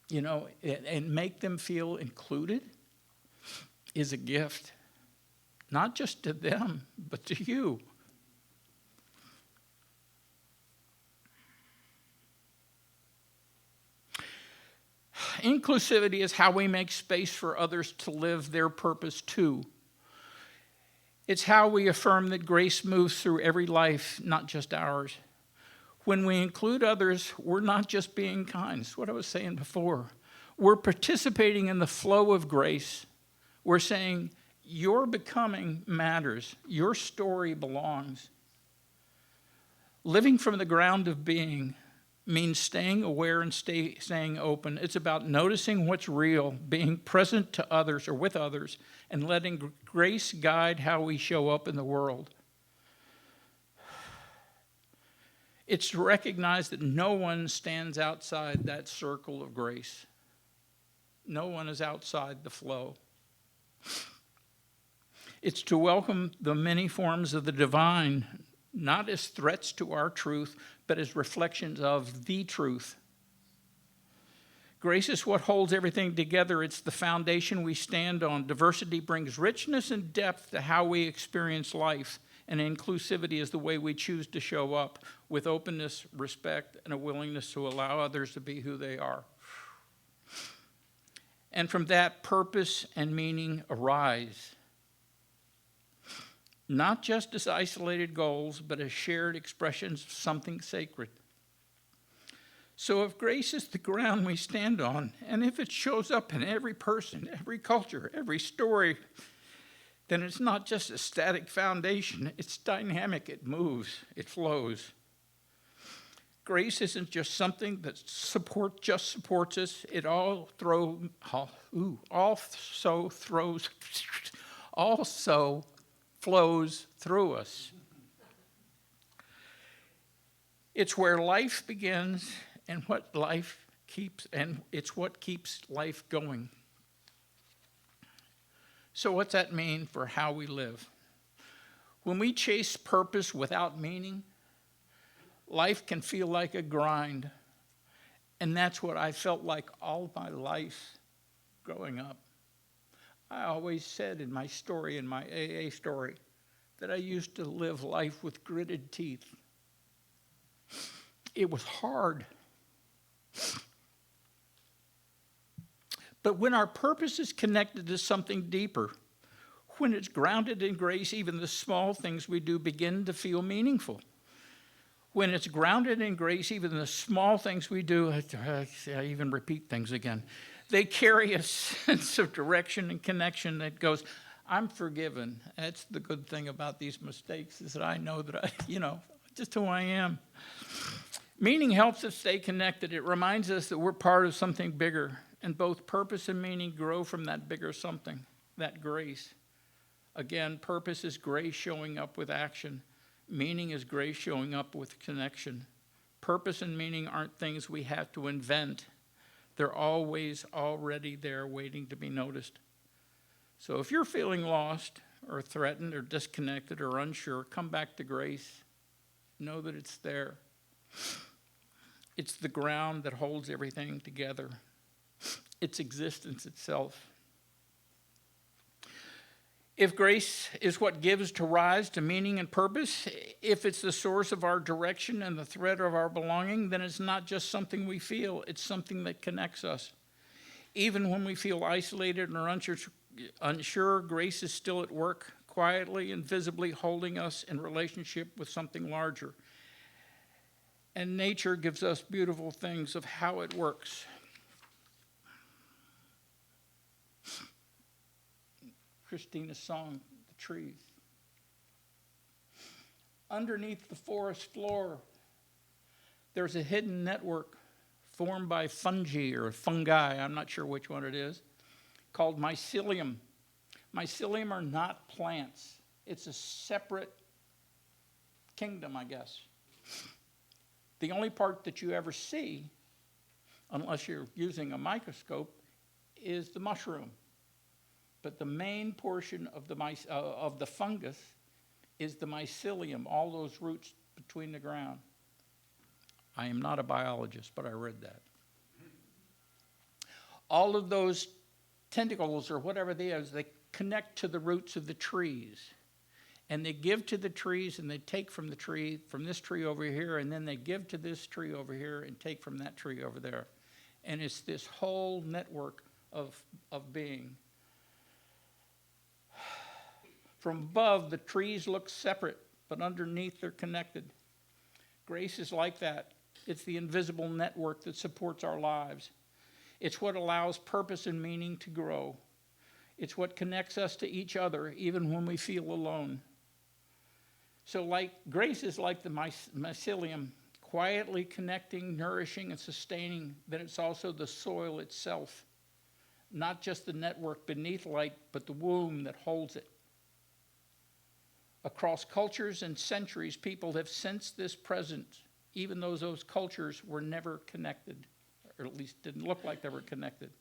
and make them feel included is a gift, not just to them, but to you. Inclusivity is how we make space for others to live their purpose too. It's how we affirm that grace moves through every life, not just ours. When we include others, we're not just being kind. It's what I was saying before. We're participating in the flow of grace. We're saying, your becoming matters. Your story belongs. Living from the ground of being means staying aware and staying open. It's about noticing what's real, being present to others or with others, and letting grace guide how we show up in the world. It's to recognize that no one stands outside that circle of grace. No one is outside the flow. It's to welcome the many forms of the divine, not as threats to our truth, but as reflections of the truth. Grace is what holds everything together. It's the foundation we stand on. Diversity brings richness and depth to how we experience life, and inclusivity is the way we choose to show up with openness, respect, and a willingness to allow others to be who they are. And from that, purpose and meaning arise. Not just as isolated goals, but as shared expressions of something sacred. So if grace is the ground we stand on, and if it shows up in every person, every culture, every story, then it's not just a static foundation. It's dynamic, it moves, it flows. Grace isn't just something that supports us. It also flows through us. It's where life begins and it's what keeps life going. So what's that mean for how we live? When we chase purpose without meaning, life can feel like a grind. And that's what I felt like all my life growing up. I always said in my story, in my AA story, that I used to live life with gritted teeth. It was hard. But when our purpose is connected to something deeper, when it's grounded in grace, even the small things we do begin to feel meaningful. When it's grounded in grace, even the small things we do, I even repeat things again, they carry a sense of direction and connection that goes, I'm forgiven. That's the good thing about these mistakes, is that I know that just who I am. Meaning helps us stay connected. It reminds us that we're part of something bigger, and both purpose and meaning grow from that bigger something, that grace. Again, purpose is grace showing up with action. Meaning is grace showing up with connection. Purpose and meaning aren't things we have to invent. They're always already there waiting to be noticed. So if you're feeling lost or threatened or disconnected or unsure, come back to grace. Know that it's there. It's the ground that holds everything together. It's existence itself. If grace is what gives rise to meaning and purpose, if it's the source of our direction and the thread of our belonging, then it's not just something we feel, it's something that connects us. Even when we feel isolated or unsure, grace is still at work, quietly and visibly holding us in relationship with something larger. And nature gives us beautiful things of how it works. Christina's song, The Trees. Underneath the forest floor, there's a hidden network formed by fungi, I'm not sure which one it is, called mycelium. Mycelium are not plants. It's a separate kingdom, I guess. The only part that you ever see, unless you're using a microscope, is the mushroom. But the main portion of the fungus is the mycelium, all those roots between the ground. I am not a biologist, but I read that. All of those tentacles or whatever they are, they connect to the roots of the trees. And they give to the trees and they take from the tree, from this tree over here, and then they give to this tree over here and take from that tree over there. And it's this whole network of being. From above, the trees look separate, but underneath they're connected. Grace is like that. It's the invisible network that supports our lives. It's what allows purpose and meaning to grow. It's what connects us to each other, even when we feel alone. So grace is like the mycelium, quietly connecting, nourishing, and sustaining. Then it's also the soil itself, not just the network beneath light, but the womb that holds it. Across cultures and centuries, people have sensed this presence, even though those cultures were never connected, or at least didn't look like they were connected.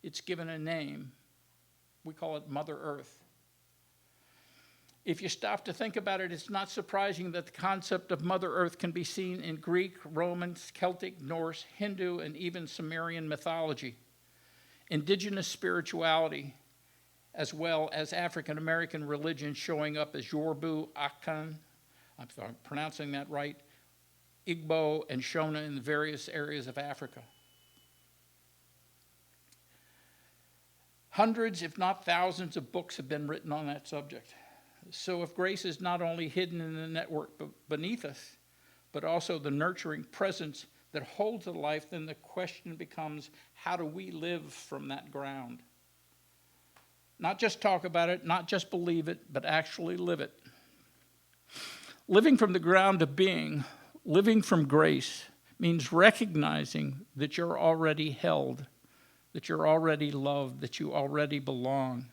It's given a name. We call it Mother Earth. If you stop to think about it, it's not surprising that the concept of Mother Earth can be seen in Greek, Roman, Celtic, Norse, Hindu, and even Sumerian mythology. Indigenous spirituality, as well as African American religion showing up as Yoruba, Akan, I'm sorry, I'm pronouncing that right, Igbo, and Shona in the various areas of Africa. Hundreds, if not thousands, of books have been written on that subject. So if grace is not only hidden in the network beneath us, but also the nurturing presence that holds the life, then the question becomes, how do we live from that ground? Not just talk about it, not just believe it, but actually live it. Living from the ground of being, living from grace, means recognizing that you're already held, that you're already loved, that you already belong,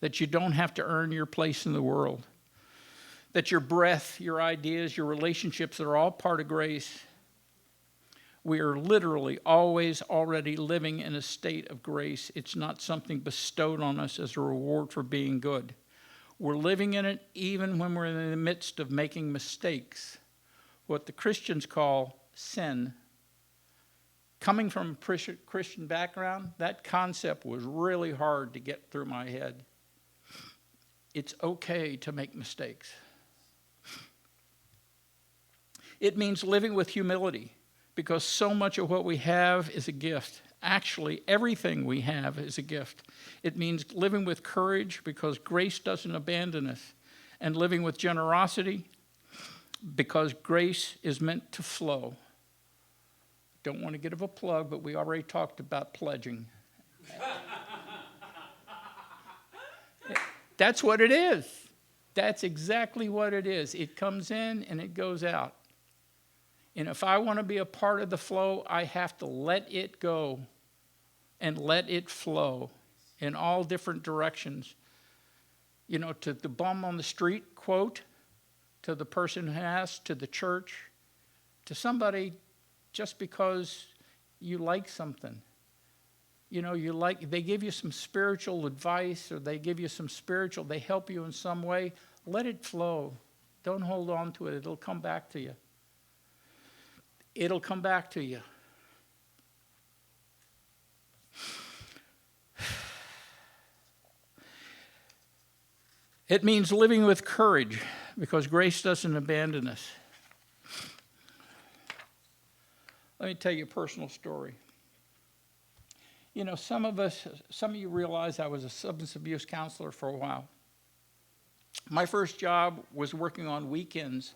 that you don't have to earn your place in the world, that your breath, your ideas, your relationships are all part of grace. We are literally always already living in a state of grace. It's not something bestowed on us as a reward for being good. We're living in it even when we're in the midst of making mistakes, what the Christians call sin. Coming from a Christian background, that concept was really hard to get through my head. It's okay to make mistakes. It means living with humility, because so much of what we have is a gift. Actually, everything we have is a gift. It means living with courage, because grace doesn't abandon us, and living with generosity, because grace is meant to flow. Don't want to give a plug, but we already talked about pledging. That's what it is. That's exactly what it is. It comes in and it goes out. And if I want to be a part of the flow, I have to let it go and let it flow in all different directions. You know, to the bum on the street, quote, to the person who has, to the church, to somebody just because you like something. You know, they give you some spiritual advice, or they help you in some way. Let it flow. Don't hold on to it. It'll come back to you. It'll come back to you. It means living with courage, because grace doesn't abandon us. Let me tell you a personal story. You know, some of you realize I was a substance abuse counselor for a while. My first job was working on weekends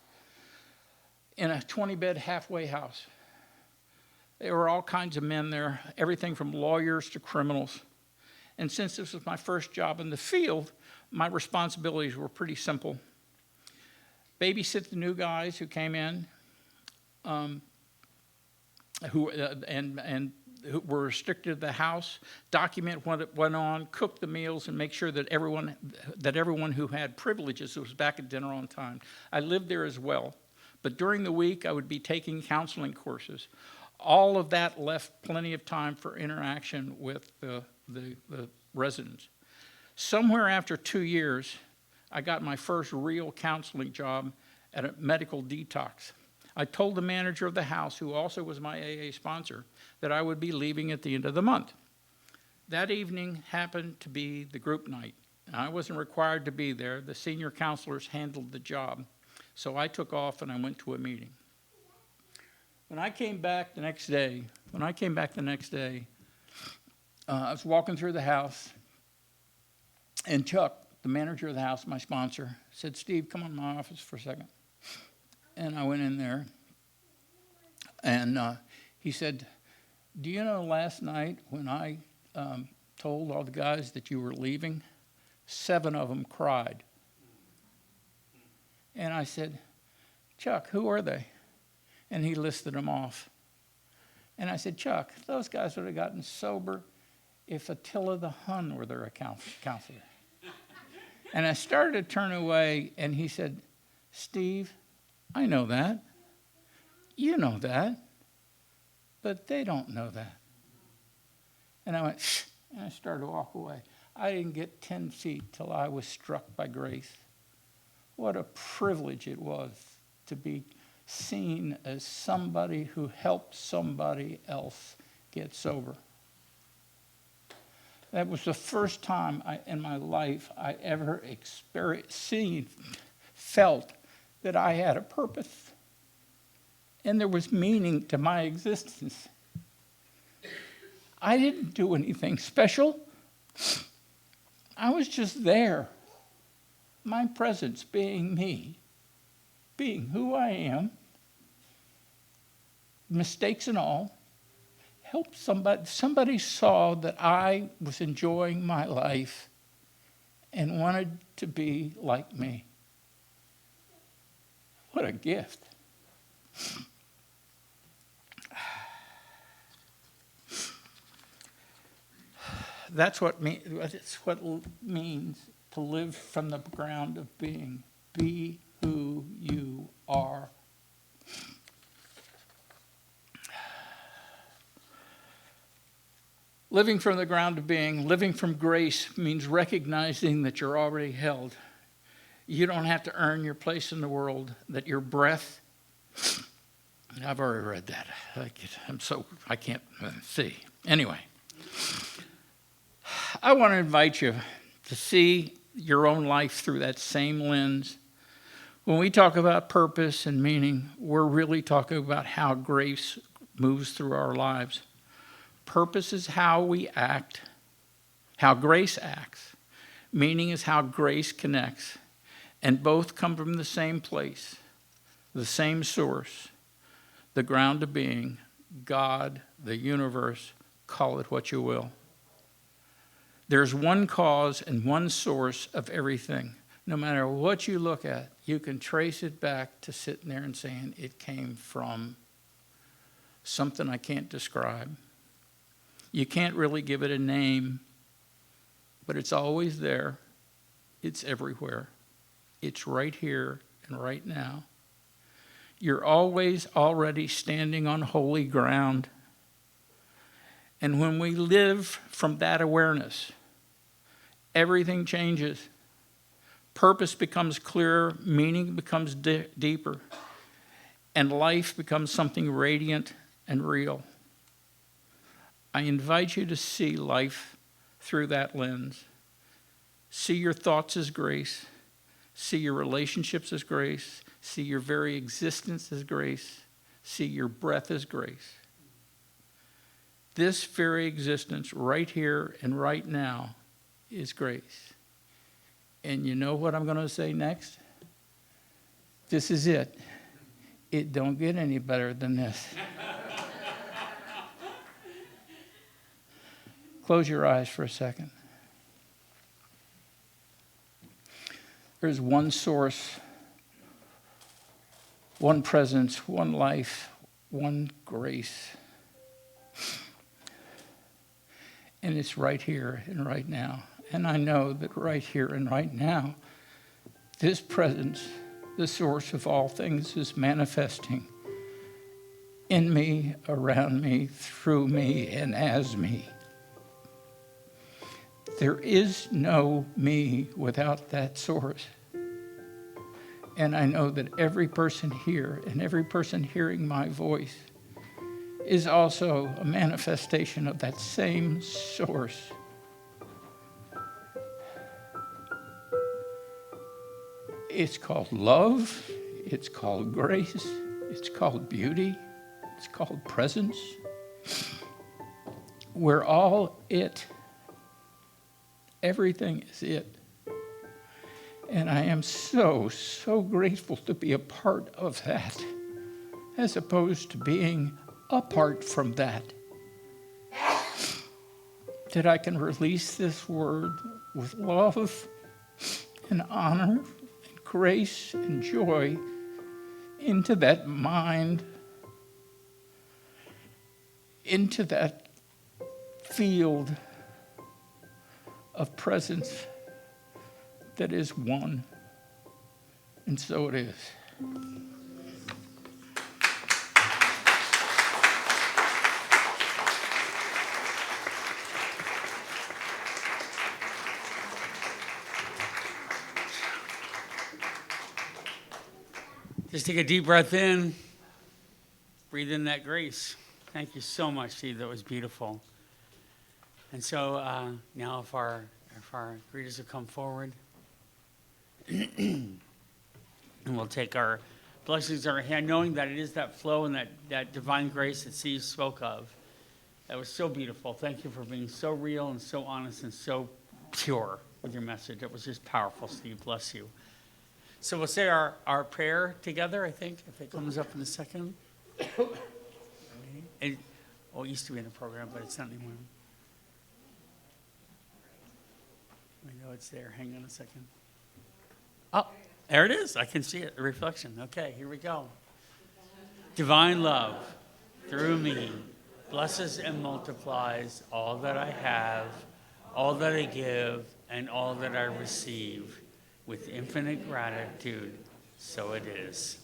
in a 20-bed halfway house. There were all kinds of men there, everything from lawyers to criminals. And since this was my first job in the field, my responsibilities were pretty simple. Babysit the new guys who came in, who were restricted to the house, document what went on, cook the meals, and make sure that everyone who had privileges was back at dinner on time. I lived there as well, but during the week I would be taking counseling courses. All of that left plenty of time for interaction with the residents. Somewhere after 2 years, I got my first real counseling job at a medical detox. I told the manager of the house, who also was my AA sponsor, that I would be leaving at the end of the month. That evening happened to be the group night. I wasn't required to be there. The senior counselors handled the job. So I took off and I went to a meeting. When I came back the next day, I was walking through the house, and Chuck, the manager of the house, my sponsor, said, "Steve, come on to my office for a second." And I went in there, and he said, "Do you know last night when I told all the guys that you were leaving, 7 of them cried?" And I said, "Chuck, who are they?" And he listed them off. And I said, "Chuck, those guys would have gotten sober if Attila the Hun were their counselor." And I started to turn away, and he said, "Steve, I know that. You know that. But they don't know that." And I went, "Shh," and I started to walk away. I didn't get 10 feet till I was struck by grace. What a privilege it was to be seen as somebody who helped somebody else get sober. That was the first time in my life I ever felt that I had a purpose and there was meaning to my existence. I didn't do anything special. I was just there. My presence being me, being who I am, mistakes and all, helped somebody. Somebody saw that I was enjoying my life and wanted to be like me. What a gift. That's what means to live from the ground of being. Be who you are. Living from the ground of being, living from grace means recognizing that you're already held. You don't have to earn your place in the world, that your breath, I've already read that. I can't see. Anyway, I want to invite you to see your own life through that same lens. When we talk about purpose and meaning, we're really talking about how grace moves through our lives. Purpose is how we act, how grace acts. Meaning is how grace connects. And both come from the same place, the same source, the ground of being, God, the universe, call it what you will. There's one cause and one source of everything. No matter what you look at, you can trace it back to sitting there and saying it came from something I can't describe. You can't really give it a name, but it's always there. It's everywhere. It's right here and right now. You're always already standing on holy ground. And when we live from that awareness, everything changes. Purpose becomes clearer, meaning becomes deeper, and life becomes something radiant and real. I invite you to see life through that lens. See your thoughts as grace. See your relationships as grace. See your very existence as grace. See your breath as grace. This very existence right here and right now is grace. And you know what I'm going to say next? This is it. It don't get any better than this. Close your eyes for a second. There's one source, one presence, one life, one grace. And it's right here and right now. And I know that right here and right now, this presence, the source of all things, is manifesting in me, around me, through me, and as me. There is no me without that source. And I know that every person here and every person hearing my voice is also a manifestation of that same source. It's called love, it's called grace, it's called beauty, it's called presence. We're all it. Everything is it. And I am so, so grateful to be a part of that, as opposed to being apart from that. That I can release this word with love and honor and grace and joy into that mind, into that field of presence that is one. And so it is. Just take a deep breath in. Breathe in that grace. Thank you so much, Steve. That was beautiful. And so now if our greeters will come forward. And we'll take our blessings in our hand, knowing that it is that flow and that divine grace that Steve spoke of. That was so beautiful. Thank you for being so real and so honest and so pure with your message. It was just powerful, Steve. Bless you. So we'll say our prayer together, I think, if it comes up in a second. It used to be in a program, but it's not anymore. I know it's there. Hang on a second. Oh, there it is. I can see it, the reflection. Okay, here we go. Divine love through me blesses and multiplies all that I have, all that I give, and all that I receive. With infinite gratitude, so it is.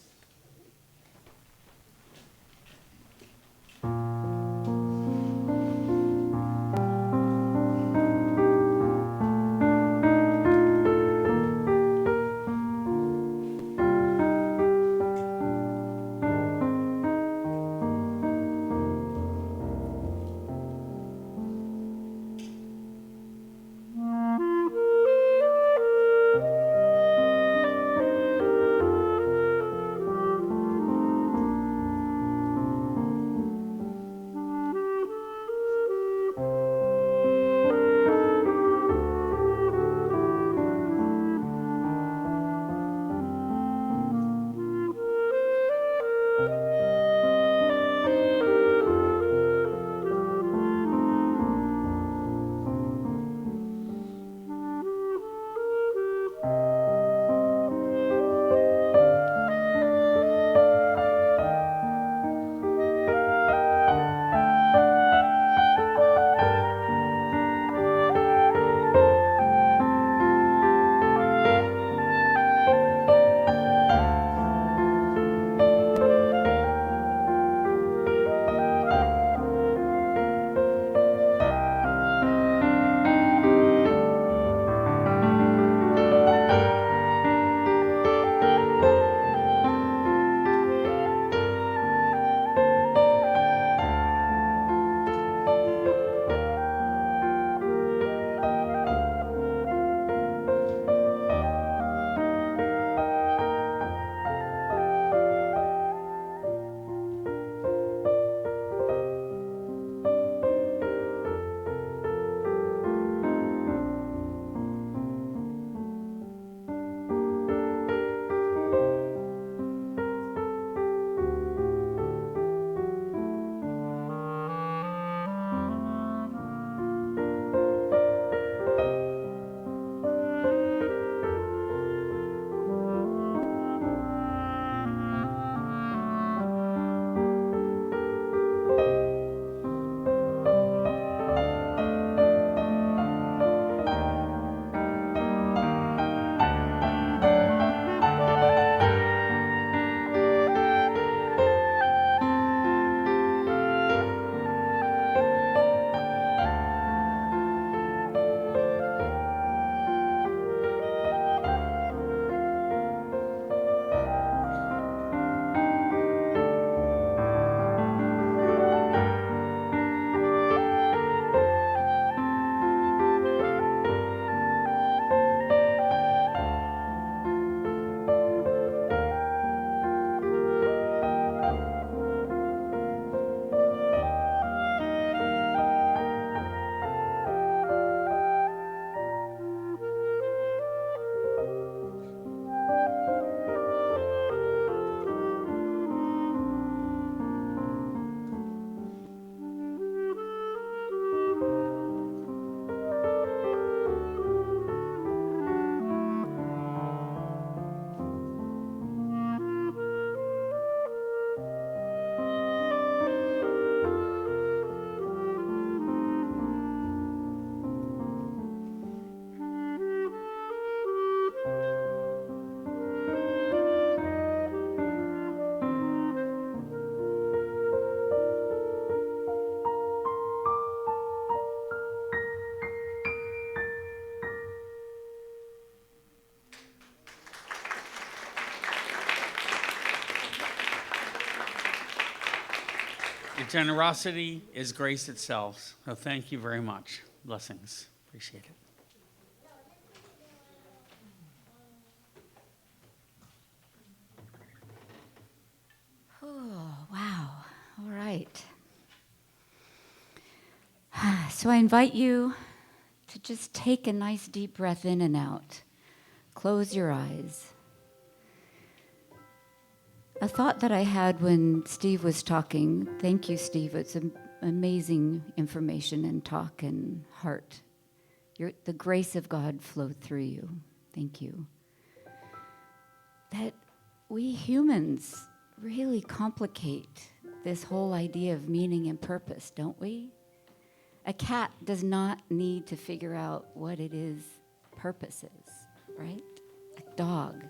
Your generosity is grace itself. So thank you very much. Blessings. Appreciate it. Oh, wow. All right. So I invite you to just take a nice deep breath in and out. Close your eyes. A thought that I had when Steve was talking, thank you, Steve. It's amazing information and talk and heart. The grace of God flowed through you. Thank you. That we humans really complicate this whole idea of meaning and purpose, don't we? A cat does not need to figure out what it is purpose is, right? A dog,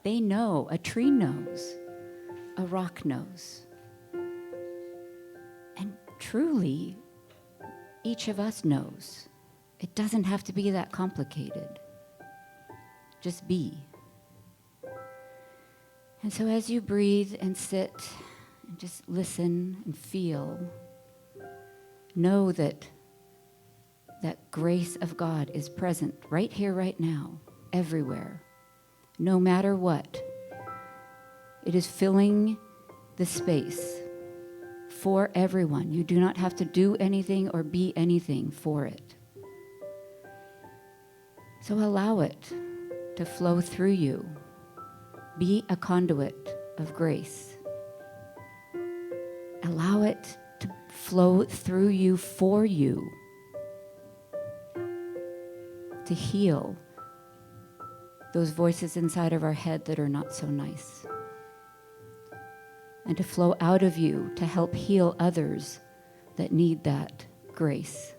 they know. A tree knows. A rock knows. And truly, each of us knows. It doesn't have to be that complicated. Just be. And so as you breathe and sit and just listen and feel, know that that grace of God is present right here, right now, everywhere, no matter what. It is filling the space for everyone. You do not have to do anything or be anything for it. So allow it to flow through you. Be a conduit of grace. Allow it to flow through you for you, to heal those voices inside of our head that are not so nice, and to flow out of you to help heal others that need that grace.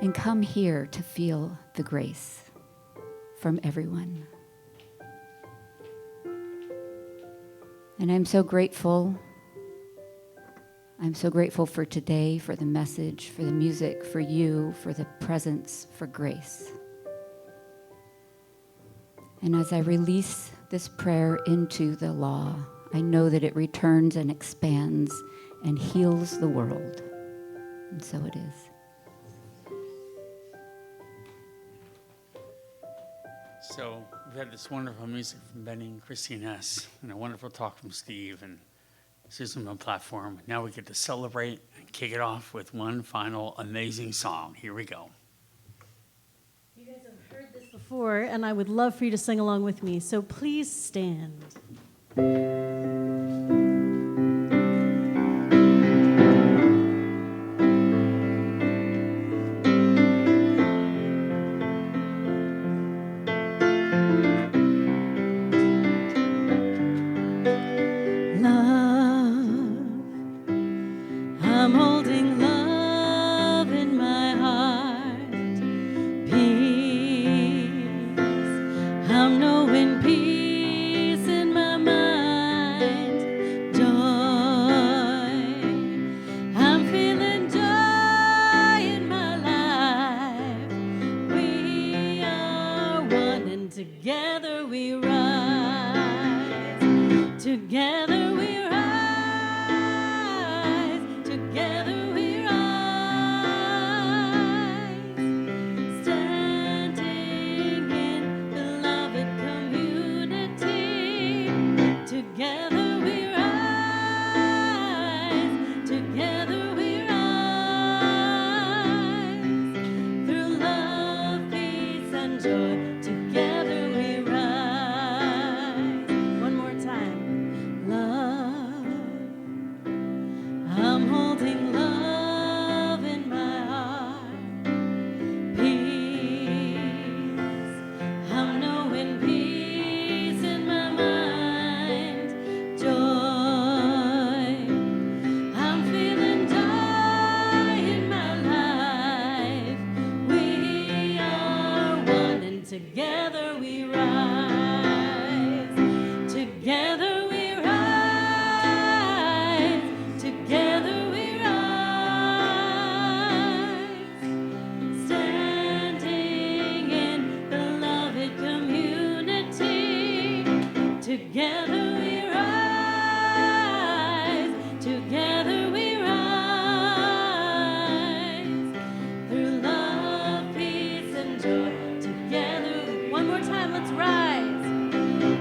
And come here to feel the grace from everyone. And I'm so grateful. I'm so grateful for today, for the message, for the music, for you, for the presence, for grace. And as I release this prayer into the law, I know that it returns and expands and heals the world. And so it is. So we've had this wonderful music from Benny and ChristineEss, and a wonderful talk from Steve and Susan on the platform. Now we get to celebrate and kick it off with one final amazing song. Here we go. You guys have heard this before, and I would love for you to sing along with me. So please stand. Together we rise.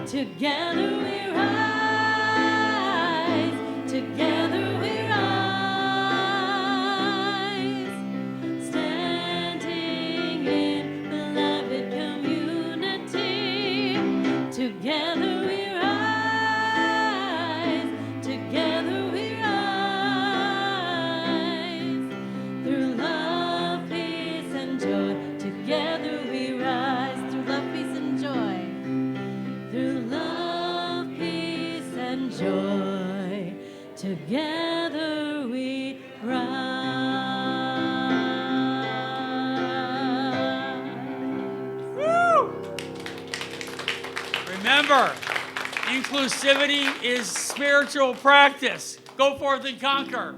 Together we rise. Together we rise. Standing in beloved community. Together we rise. Together we rise. Through love, peace, and joy. Together we rise. Through love, peace, and joy. Through love, peace, and joy, together we rise. Woo! Remember, inclusivity is spiritual practice. Go forth and conquer.